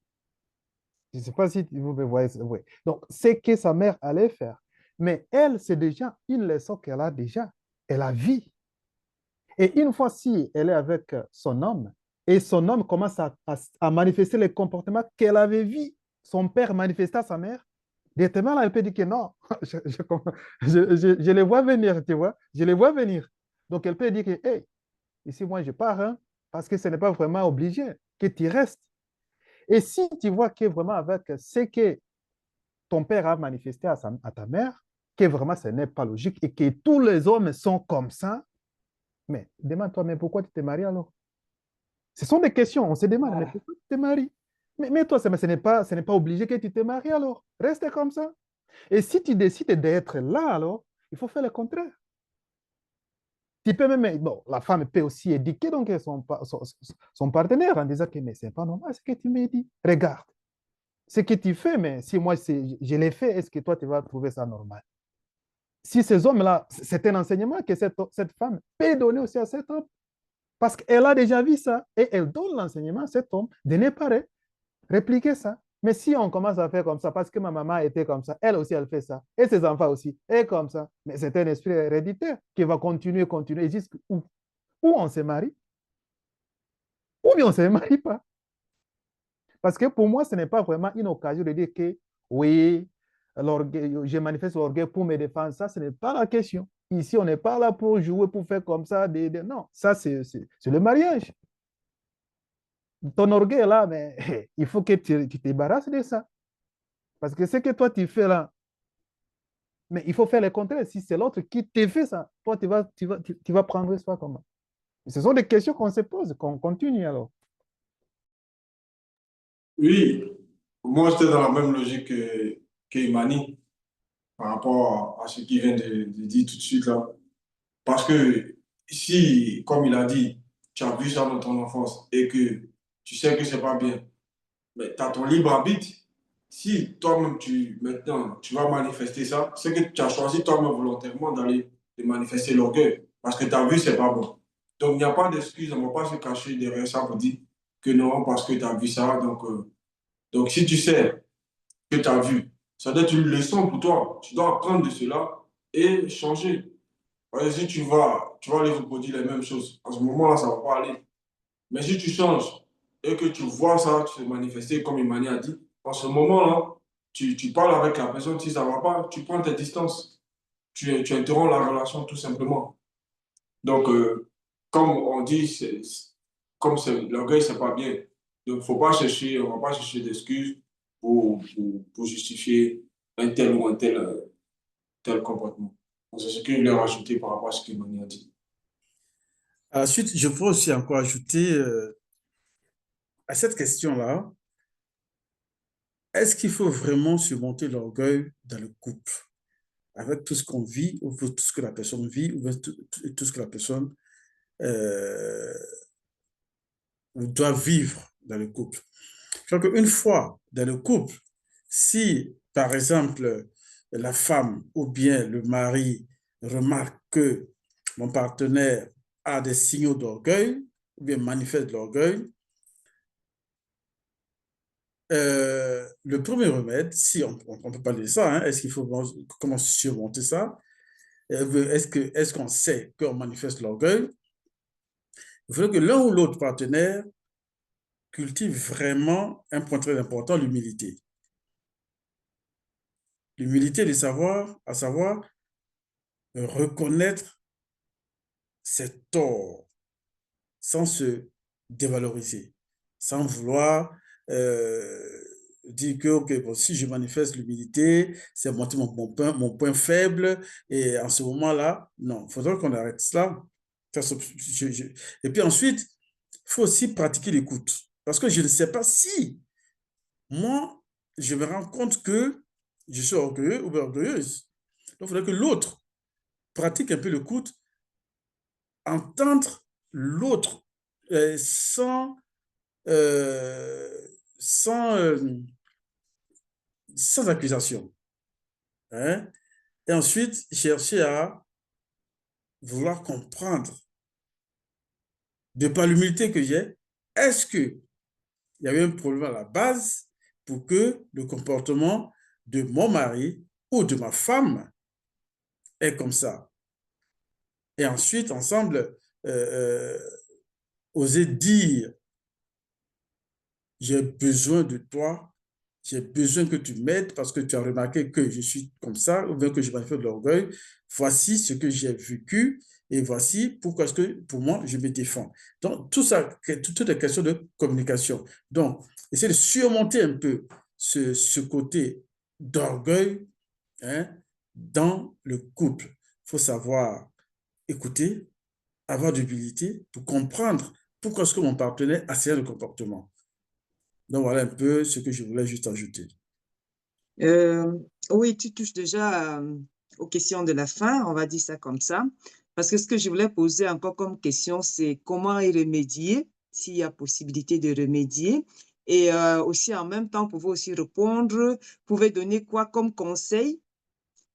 Je ne sais pas si vous me voyez. Oui. Donc, ce que sa mère allait faire. Mais elle, c'est déjà une leçon qu'elle a déjà. Elle a vu. Et une fois si elle est avec son homme, et son homme commence à manifester les comportements qu'elle avait vu son père manifester à sa mère, directement, là, elle peut dire que non, je les vois venir, tu vois, je les vois venir. Donc, elle peut dire que, hey, ici, moi, je pars, hein, parce que ce n'est pas vraiment obligé que tu restes. Et si tu vois que vraiment avec ce que ton père a manifesté à ta mère, que vraiment ce n'est pas logique et que tous les hommes sont comme ça, mais demande-toi, mais pourquoi tu te maries alors? Ce sont des questions, on se demande, mais Voilà. pourquoi tu te maries? Mais toi, ce n'est pas obligé que tu te maries alors. Reste comme ça. Et si tu décides d'être là alors, il faut faire le contraire. Tu peux même, bon, la femme peut aussi éduquer donc son partenaire en disant que mais ce n'est pas normal ce que tu me dis. Regarde, ce que tu fais, mais si moi je l'ai fait, est-ce que toi tu vas trouver ça normal? Si ces hommes-là, c'est un enseignement que cette femme peut donner aussi à cet homme. Parce qu'elle a déjà vu ça et elle donne l'enseignement à cet homme de ne pas répliquer ça. Mais si on commence à faire comme ça, parce que ma maman était comme ça, elle aussi, elle fait ça, et ses enfants aussi, et comme ça, mais c'est un esprit héréditaire qui va continuer, jusqu'où on se marie, ou bien on ne se marie pas. Parce que pour moi, ce n'est pas vraiment une occasion de dire que oui, je manifeste l'orgueil pour me défendre. Ça, ce n'est pas la question. Ici, on n'est pas là pour jouer, pour faire comme ça. Non, ça, c'est le mariage. Ton orgueil est là, mais il faut que tu te débarrasses de ça. Parce que ce que toi, tu fais là, mais il faut faire le contraire. Si c'est l'autre qui te fait ça, toi, tu vas prendre ça comment? Ce sont des questions qu'on se pose, qu'on continue alors. Oui, moi j'étais dans la même logique que Imani par rapport à ce qu'il vient de dire tout de suite là. Parce que si, comme il a dit, tu as vu ça dans ton enfance et que tu sais que c'est pas bien, mais tu as ton libre arbitre. Si toi-même, maintenant, tu vas manifester ça, c'est que tu as choisi toi-même volontairement d'aller de manifester l'orgueil. Parce que tu as vu, c'est pas bon. Donc, il n'y a pas d'excuse, on ne va pas se cacher derrière ça pour dire que non, parce que tu as vu ça. Donc, si tu sais que tu as vu, ça doit être une leçon pour toi. Tu dois apprendre de cela et changer. Parce que si tu vas aller reproduire les mêmes choses. À ce moment-là, ça ne va pas aller. Mais si tu changes et que tu vois ça se manifester, comme Imani a dit, en ce moment-là, tu parles avec la personne, si ça ne va pas, tu prends tes distances. Tu interromps la relation tout simplement. Donc, comme on dit, l'orgueil, c'est pas bien. Donc, faut pas chercher, on va pas chercher d'excuses pour justifier un tel ou un tel comportement. Donc, c'est ce que je voulais rajouter par rapport à ce que Mani a dit. À la suite, je pourrais aussi encore ajouter à cette question-là, est-ce qu'il faut vraiment surmonter l'orgueil dans le couple, avec tout ce qu'on vit, ou tout ce que la personne vit, ou tout ce que la personne euh, doit vivre dans le couple? Je crois qu'une fois dans le couple, si, par exemple, la femme ou bien le mari remarque que mon partenaire a des signaux d'orgueil, ou bien manifeste de l'orgueil, le premier remède, si on peut parler de ça, hein, est-ce qu'il faut comment surmonter ça? Est-ce qu'on sait qu'on manifeste l'orgueil? Il faudrait que l'un ou l'autre partenaire cultive vraiment un point très important, l'humilité. L'humilité de savoir, à savoir reconnaître ses torts sans se dévaloriser, sans vouloir dire que ok, bon, si je manifeste l'humilité, c'est montrer mon point faible, et en ce moment-là, non, il faudra qu'on arrête cela. Et puis ensuite, il faut aussi pratiquer l'écoute, parce que je ne sais pas si moi, je me rends compte que je suis orgueilleux ou orgueilleuse. Donc, il faudrait que l'autre pratique un peu l'écoute, entendre l'autre sans, sans, sans accusation. Hein? Et ensuite, chercher à vouloir comprendre, de par l'humilité que j'ai, est-ce qu'il y avait un problème à la base pour que le comportement de mon mari ou de ma femme est comme ça. Et ensuite, ensemble, oser dire, j'ai besoin de toi, j'ai besoin que tu m'aides parce que tu as remarqué que je suis comme ça, ou bien que je manifeste de l'orgueil. Voici ce que j'ai vécu et voici pourquoi est-ce que, pour moi, je me défends. Donc, tout ça, toutes les questions de communication. Donc, essayer de surmonter un peu ce côté d'orgueil, hein, dans le couple. Il faut savoir écouter, avoir de l'humilité pour comprendre pourquoi est-ce que mon partenaire a ce comportement. Donc, voilà un peu ce que je voulais juste ajouter. Oui, tu touches déjà aux questions de la fin, on va dire ça comme ça. Parce que ce que je voulais poser encore comme question, c'est comment y remédier, s'il y a possibilité de remédier. Et aussi, en même temps, pouvez aussi répondre, pouvez donner quoi comme conseil,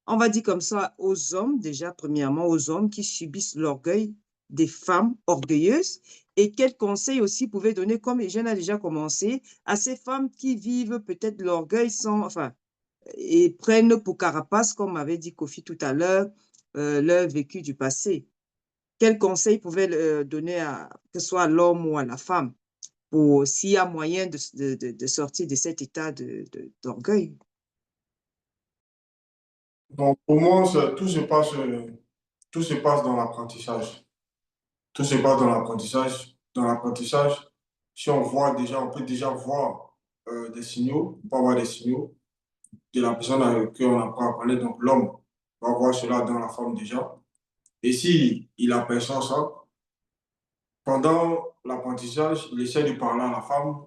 on va dire comme ça, aux hommes, déjà, premièrement, aux hommes qui subissent l'orgueil des femmes orgueilleuses. Et quels conseils aussi pouvez donner, comme Eugène a déjà commencé, à ces femmes qui vivent peut-être l'orgueil sans, enfin, et prennent pour carapace, comme avait dit Kofi tout à l'heure, leur vécu du passé. Quels conseils pouvaient donner que ce soit à l'homme ou à la femme, pour s'il y a moyen de sortir de cet état d'orgueil? Donc, pour moi, tout se passe dans l'apprentissage. Tout se passe dans l'apprentissage. Dans l'apprentissage, si on voit déjà, on peut déjà voir des signaux, on peut avoir des signaux de la personne avec qui on apprend à parler. Donc, l'homme va voir cela dans la femme déjà. Et si il aperçoit ça, pendant l'apprentissage, il essaie de parler à la femme,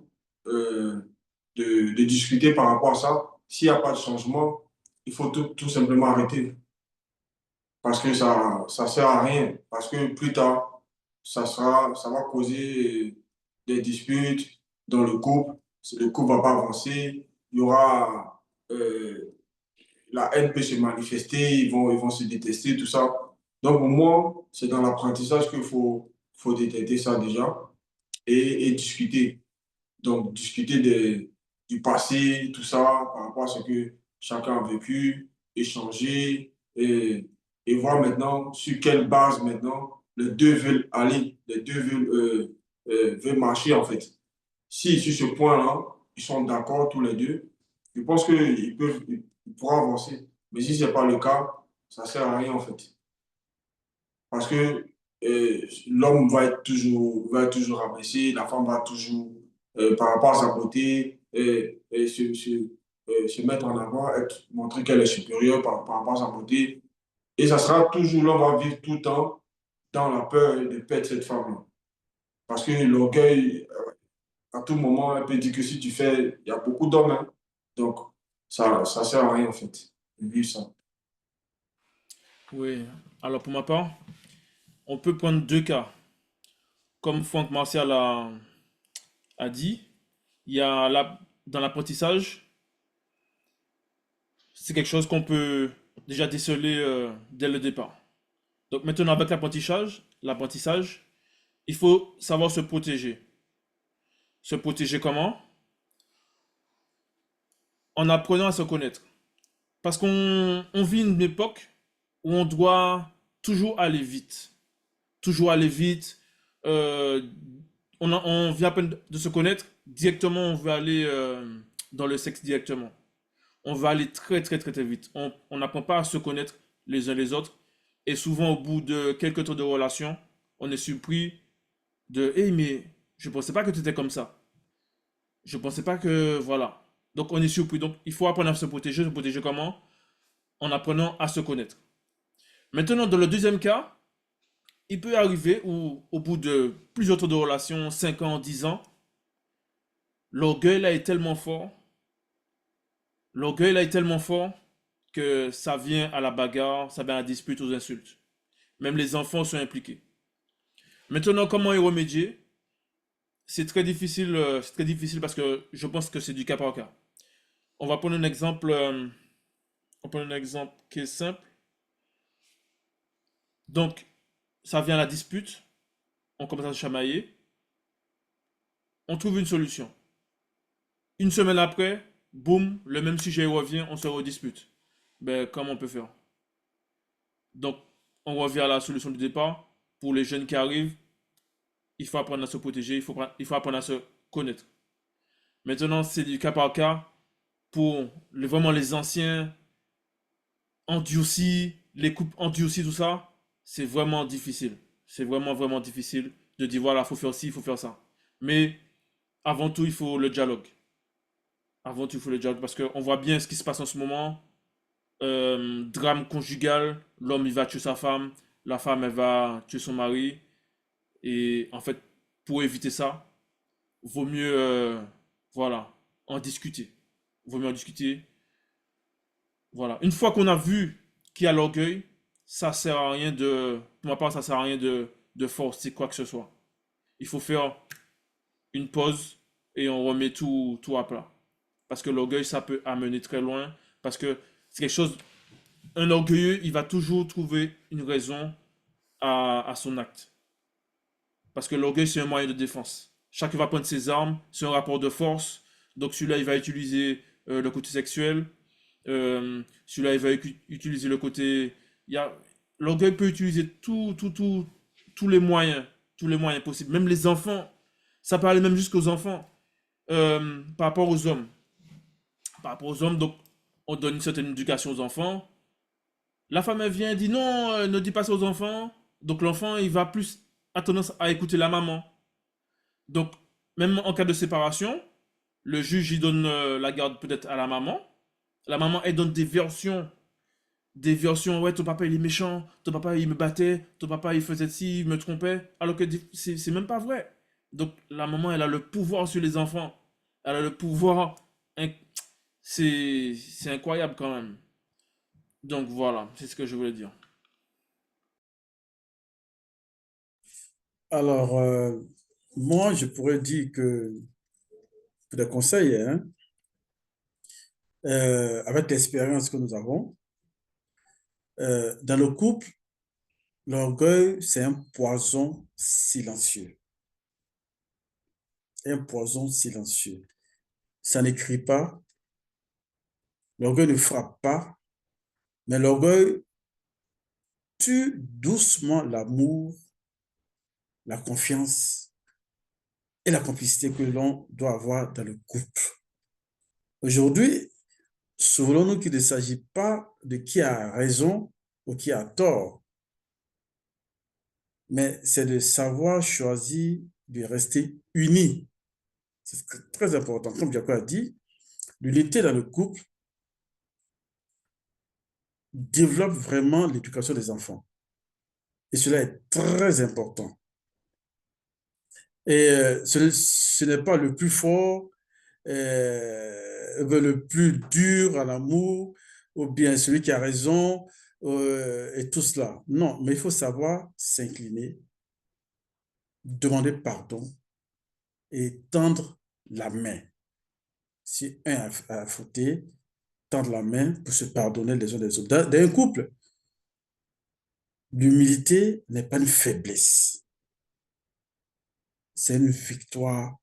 euh, de discuter par rapport à ça. S'il n'y a pas de changement, il faut tout simplement arrêter. Parce que ça ne sert à rien. Parce que plus tard, ça va causer des disputes dans le couple. Le couple ne va pas avancer. Il y aura, la haine peut se manifester, ils vont se détester, tout ça. Donc, pour moi, c'est dans l'apprentissage qu'il faut détecter ça déjà et discuter. Donc, discuter du passé, tout ça, par rapport à ce que chacun a vécu, échanger et voir maintenant sur quelle base maintenant les deux veulent aller, les deux veulent marcher en fait. Si sur ce point-là, ils sont d'accord tous les deux, je pense ils pourront avancer. Mais si ce n'est pas le cas, ça ne sert à rien en fait. Parce que l'homme va être toujours rabaissé, la femme va toujours, par rapport à sa beauté, se mettre en avant, montrer qu'elle est supérieure par rapport à sa beauté. Et ça sera toujours, l'homme va vivre tout le temps dans la peur de perdre cette femme-là. Parce que l'orgueil, à tout moment, elle peut dire que si tu fais, il y a beaucoup d'hommes, hein. Donc, ça sert à rien, en fait, de vivre ça. Oui. Alors pour ma part, on peut prendre deux cas. Comme Franck Martial a dit, il y a dans l'apprentissage, c'est quelque chose qu'on peut déjà déceler dès le départ. Donc maintenant avec l'apprentissage, il faut savoir se protéger. Se protéger comment? En apprenant à se connaître. Parce qu'on vit une époque où on doit toujours aller vite. Toujours aller vite. Euh, on vient à peine de se connaître. Directement, on veut aller dans le sexe directement. On va aller très très très très vite. On n'apprend pas à se connaître les uns les autres. Et souvent, au bout de quelques temps de relation, on est surpris de hey, mais je pensais pas que tu étais comme ça. Je pensais pas que. Voilà. Donc, on est surpris. Donc, il faut apprendre à se protéger. Se protéger comment? En apprenant à se connaître. Maintenant, dans le deuxième cas, il peut arriver où, au bout de plusieurs temps de relation, 5 ans, 10 ans, l'orgueil là est tellement fort. L'orgueil là est tellement fort que ça vient à la bagarre, ça vient à la dispute, aux insultes. Même les enfants sont impliqués. Maintenant, comment y remédier? C'est très difficile parce que je pense que c'est du cas par cas. On va prendre un exemple, qui est simple. Donc, ça vient à la dispute, on commence à se chamailler, on trouve une solution. Une semaine après, boum, le même sujet revient, on se redispute. Ben, comment on peut faire? Donc, on revient à la solution du départ. Pour les jeunes qui arrivent, il faut apprendre à se protéger, il faut apprendre à se connaître. Maintenant, c'est du cas par cas. Pour vraiment les anciens, endurcis, les couples endurcis, tout ça, c'est vraiment difficile. C'est vraiment, vraiment difficile de dire voilà, il faut faire ci, il faut faire ça. Mais avant tout, il faut le dialogue. Avant tout, il faut le dialogue parce qu'on voit bien ce qui se passe en ce moment. Drame conjugal, l'homme il va tuer sa femme, la femme elle va tuer son mari. Et en fait, pour éviter ça, vaut mieux voilà, en discuter. Vaut mieux en discuter. Voilà. Une fois qu'on a vu qu'il y a l'orgueil, ça sert à rien de. Pour ma part, ça sert à rien de forcer quoi que ce soit. Il faut faire une pause et on remet tout à plat. Parce que l'orgueil, ça peut amener très loin. Parce que c'est quelque chose. Un orgueilleux, il va toujours trouver une raison à son acte. Parce que l'orgueil, c'est un moyen de défense. Chacun va prendre ses armes, c'est un rapport de force. Donc celui-là, il va utiliser le côté sexuel. Celui-là, il va utiliser le côté. L'orgueil peut utiliser tous les moyens possibles. Même les enfants, ça peut aller même jusqu'aux enfants. Par rapport aux hommes. Par rapport aux hommes, donc, on donne une certaine éducation aux enfants. La femme, elle vient et dit non, ne dis pas ça aux enfants. Donc l'enfant, il va plus a tendance à écouter la maman. Donc, même en cas de séparation, le juge, il donne la garde peut-être à la maman. La maman, elle donne des versions, ouais, ton papa, il est méchant, ton papa, il me battait, ton papa, il faisait ci, il me trompait, alors que c'est même pas vrai. Donc, la maman, elle a le pouvoir sur les enfants. Elle a le pouvoir. C'est incroyable quand même. Donc, voilà, c'est ce que je voulais dire. Alors, moi, je pourrais dire que, des conseils, hein, avec l'expérience que nous avons, dans le couple, l'orgueil, c'est un poison silencieux. Un poison silencieux. Ça n'écrit pas, l'orgueil ne frappe pas, mais l'orgueil tue doucement l'amour, la confiance et la complicité que l'on doit avoir dans le couple. Aujourd'hui, souvenons-nous qu'il ne s'agit pas de qui a raison ou qui a tort, mais c'est de savoir choisir de rester unis. C'est très important. Comme Jacob a dit, l'unité dans le couple développe vraiment l'éducation des enfants. Et cela est très important. Et ce n'est pas le plus fort, le plus dur à l'amour, ou bien celui qui a raison, et tout cela. Non, mais il faut savoir s'incliner, demander pardon et tendre la main. Si un a fauté, tendre la main pour se pardonner les uns les autres. Dans un couple, l'humilité n'est pas une faiblesse, c'est une victoire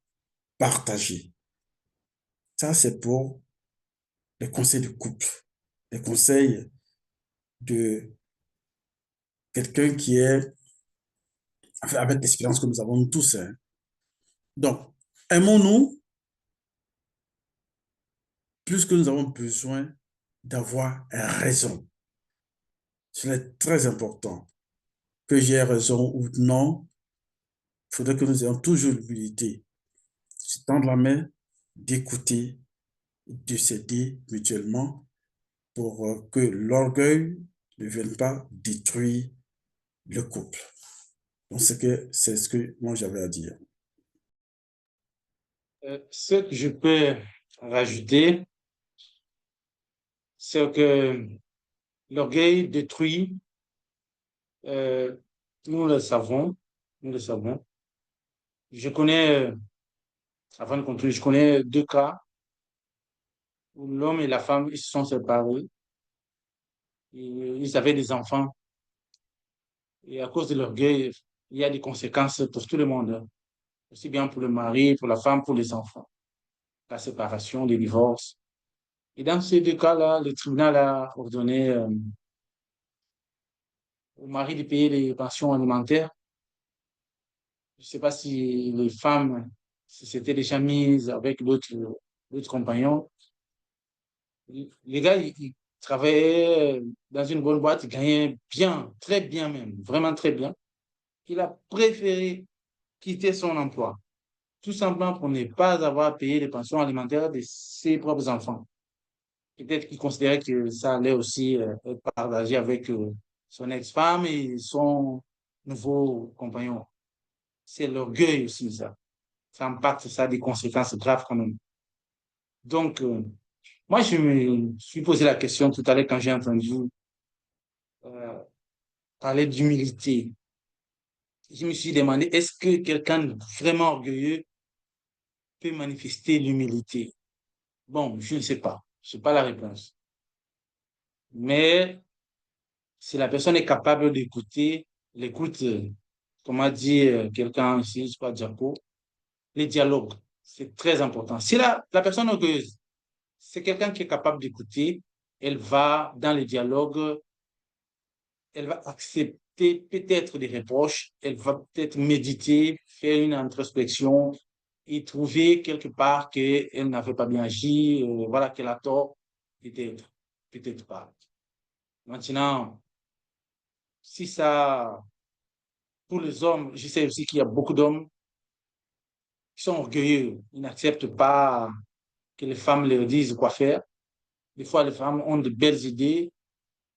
partagée. Ça, c'est pour les conseils de couple, les conseils de quelqu'un qui est avec l'expérience que nous avons tous. Hein. Donc, aimons-nous plus que nous avons besoin d'avoir raison. C'est très important. Que j'ai raison ou non, il faudrait que nous ayons toujours l'humilité. Se tendre la main, d'écouter, de s'aider mutuellement pour que l'orgueil ne vienne pas détruire le couple. Donc, c'est ce que moi j'avais à dire. Ce que je peux rajouter, c'est que l'orgueil détruit, euh, nous le savons, nous le savons. Je connais, avant de conclure, je connais 2 cas où l'homme et la femme, ils se sont séparés, et ils avaient des enfants, et à cause de l'orgueil, il y a des conséquences pour tout le monde, hein. Aussi bien pour le mari, pour la femme, pour les enfants. La séparation, les divorces. Et dans ces 2 cas-là, le tribunal a ordonné au mari de payer les pensions alimentaires. Je ne sais pas si les femmes s'étaient déjà mises avec d'autres compagnons. Les gars, ils travaillaient dans une bonne boîte, ils gagnaient bien, très bien même, vraiment très bien. Il a préféré quitter son emploi, tout simplement pour ne pas avoir payé les pensions alimentaires de ses propres enfants. Peut-être qu'il considérait que ça allait aussi être partagé avec son ex-femme et son nouveau compagnon. C'est l'orgueil aussi, ça. Ça impacte, ça a des conséquences graves quand même. Donc, moi, je me suis posé la question tout à l'heure quand j'ai entendu euh, parler d'humilité. Je me suis demandé, est-ce que quelqu'un de vraiment orgueilleux peut manifester l'humilité? Bon, je ne sais pas. Je n'ai pas la réponse. Mais si la personne est capable d'écouter, l'écoute, comme a dit quelqu'un ici, je crois, Diapo, les dialogues, c'est très important. Si la personne orgueilleuse, c'est quelqu'un qui est capable d'écouter, elle va dans les dialogues, elle va accepter peut-être des reproches, elle va peut-être méditer, faire une introspection et trouver quelque part qu'elle n'avait pas bien agi, voilà, qu'elle a tort, peut-être, peut-être pas. Maintenant, si ça, pour les hommes, je sais aussi qu'il y a beaucoup d'hommes qui sont orgueilleux, ils n'acceptent pas que les femmes leur disent quoi faire. Des fois, les femmes ont de belles idées,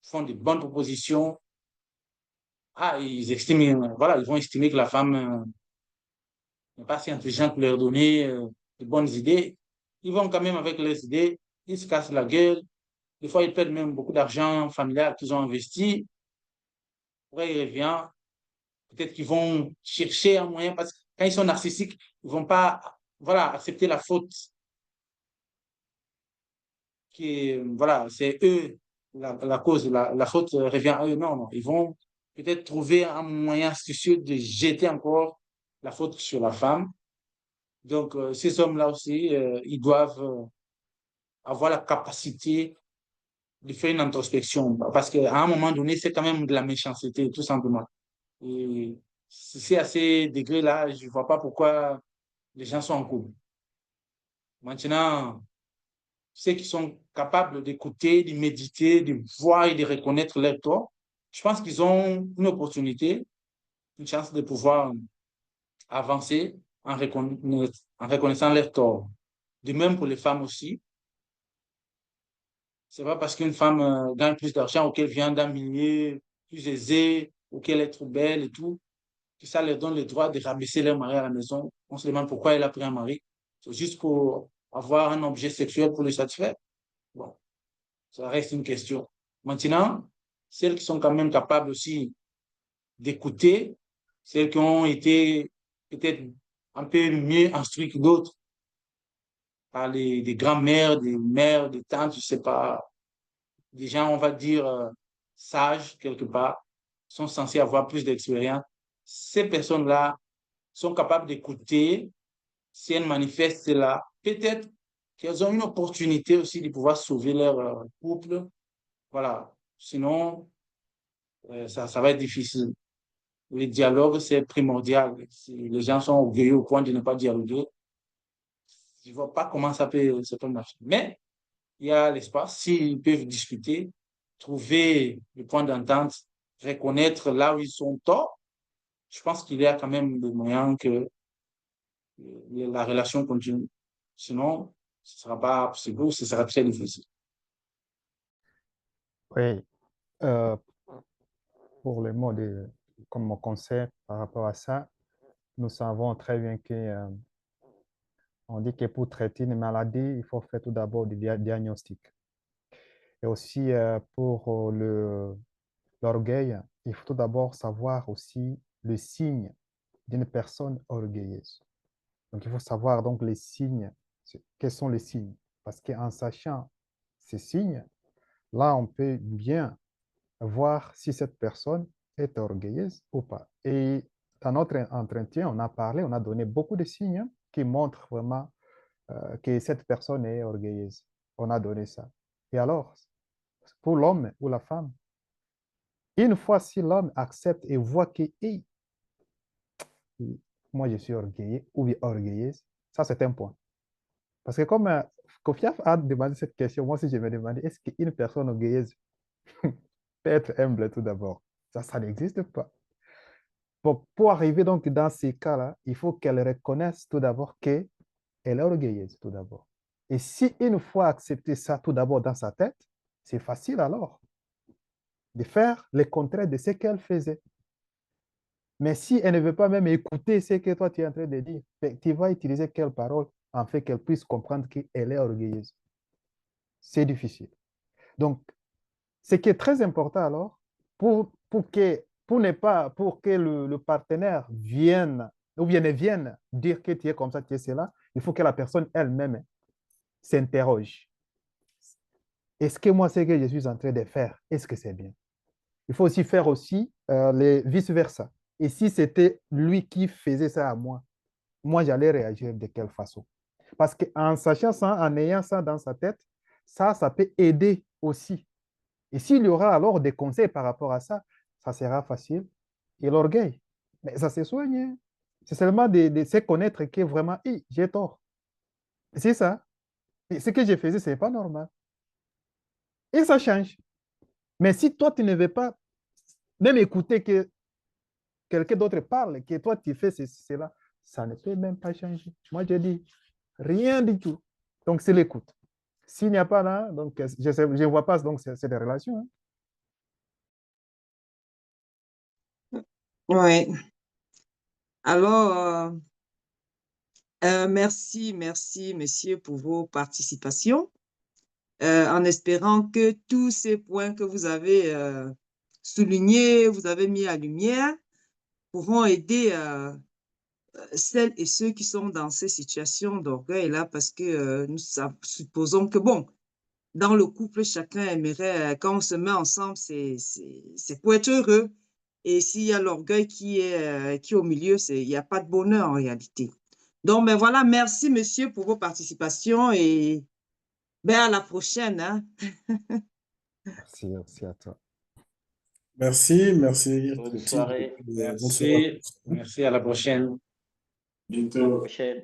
font de bonnes propositions. Ah, ils estiment, voilà, ils vont estimer que la femme n'est pas si intelligente pour leur donner de bonnes idées. Ils vont quand même avec leurs idées, ils se cassent la gueule. Des fois, ils perdent même beaucoup d'argent familial qu'ils ont investi. Après, ils reviennent. Peut-être qu'ils vont chercher un moyen, parce que quand ils sont narcissiques, ils ne vont pas, voilà, accepter la faute qui est, voilà, c'est eux la cause, la faute revient à eux. Non, non, ils vont peut-être trouver un moyen astucieux de jeter encore la faute sur la femme. Donc, ces hommes-là aussi, ils doivent avoir la capacité de faire une introspection, parce qu'à un moment donné, c'est quand même de la méchanceté, tout simplement. Et si c'est à ces degrés-là, je ne vois pas pourquoi les gens sont en couple. Maintenant, ceux qui sont capables d'écouter, de méditer, de voir et de reconnaître leurs torts, je pense qu'ils ont une opportunité une chance de pouvoir avancer en reconnaissant leurs torts. De même pour les femmes aussi. C'est pas parce qu'une femme gagne plus d'argent ou qu'elle vient d'un milieu plus aisé ou qu'elle est trop belle et tout, que ça leur donne le droit de rabaisser leur mari à la maison. On se demande pourquoi elle a pris un mari. C'est juste pour avoir un objet sexuel pour le satisfaire. Bon, ça reste une question. Maintenant, celles qui sont quand même capables aussi d'écouter, celles qui ont été peut-être un peu mieux instruites que d'autres par des grands-mères, des mères, des tantes, je sais pas, des gens, on va dire, sages quelque part, sont censés avoir plus d'expérience. Ces personnes-là sont capables d'écouter si elles manifestent cela. Peut-être qu'elles ont une opportunité aussi de pouvoir sauver leur couple. Voilà. Sinon, ça va être difficile. Le dialogue, c'est primordial. Si les gens sont orgueilleux au point de ne pas dialoguer, je ne vois pas comment ça peut marcher. Mais il y a l'espace. S'ils peuvent discuter, trouver le point d'entente, reconnaître là où ils sont torts, je pense qu'il y a quand même des moyens que la relation continue. Sinon, ce ne sera pas possible ou ce sera très difficile. Oui, pour le mot comme mon conseil par rapport à ça, nous savons très bien que on dit que pour traiter une maladie, il faut faire tout d'abord du diagnostic. Et aussi pour l'orgueil, il faut tout d'abord savoir aussi le signe d'une personne orgueilleuse. Donc, il faut savoir donc les signes. Quels sont les signes? Parce qu'en sachant ces signes, là, on peut bien voir si cette personne est orgueilleuse ou pas. Et dans notre entretien, on a parlé, on a donné beaucoup de signes qui montrent vraiment que cette personne est orgueilleuse. On a donné ça. Et alors, pour l'homme ou la femme, une fois si l'homme accepte et voit que hey, moi je suis orgueilleux ou orgueilleuse, ça c'est un point. Parce que comme Kofiaf a demandé cette question, moi aussi je me demandais, est-ce qu'une personne orgueilleuse peut être humble tout d'abord? Ça n'existe pas. Bon, pour arriver donc dans ces cas-là, il faut qu'elle reconnaisse tout d'abord qu'elle est orgueilleuse tout d'abord. Et si une fois accepté ça tout d'abord dans sa tête, c'est facile alors de faire le contraire de ce qu'elle faisait. Mais si elle ne veut pas même écouter ce que toi tu es en train de dire, tu vas utiliser quelle parole en fait qu'elle puisse comprendre qu'elle est orgueilleuse. C'est difficile. Donc, ce qui est très important alors, pour que le partenaire vienne ou bien ne vienne dire que tu es comme ça, tu es cela, il faut que la personne elle-même s'interroge. Est-ce que moi, ce que je suis en train de faire, est-ce que c'est bien? Il faut aussi faire aussi les vice-versa. Et si c'était lui qui faisait ça à moi, moi, j'allais réagir de quelle façon? Parce qu'en sachant ça, en ayant ça dans sa tête, ça peut aider aussi. Et s'il y aura alors des conseils par rapport à ça, ça sera facile. Et l'orgueil, mais ça se soigne. Hein. C'est seulement de se connaître que vraiment, j'ai tort. C'est ça. Et ce que je faisais, ce n'est pas normal. Et ça change. Mais si toi, tu ne veux pas même écouter que quelqu'un d'autre parle, que toi, tu fais cela, ça ne peut même pas changer. Moi, je dis rien du tout. Donc, c'est l'écoute. S'il n'y a pas là, donc je ne vois pas donc c'est des relations. Hein. Oui. Alors, merci, messieurs, pour vos participations, en espérant que tous ces points que vous avez soulignés, vous avez mis à lumière, pourront aider celles et ceux qui sont dans ces situations d'orgueil-là, parce que nous supposons que, bon, dans le couple, chacun aimerait, quand on se met ensemble, c'est pour être heureux. Et s'il y a l'orgueil qui est au milieu, il n'y a pas de bonheur en réalité. Donc, ben voilà, merci, monsieur, pour vos participations et ben à la prochaine. Hein. Merci à toi. Merci, merci. Bonne soirée. Bonne soirée. Merci, à la prochaine. À la prochaine.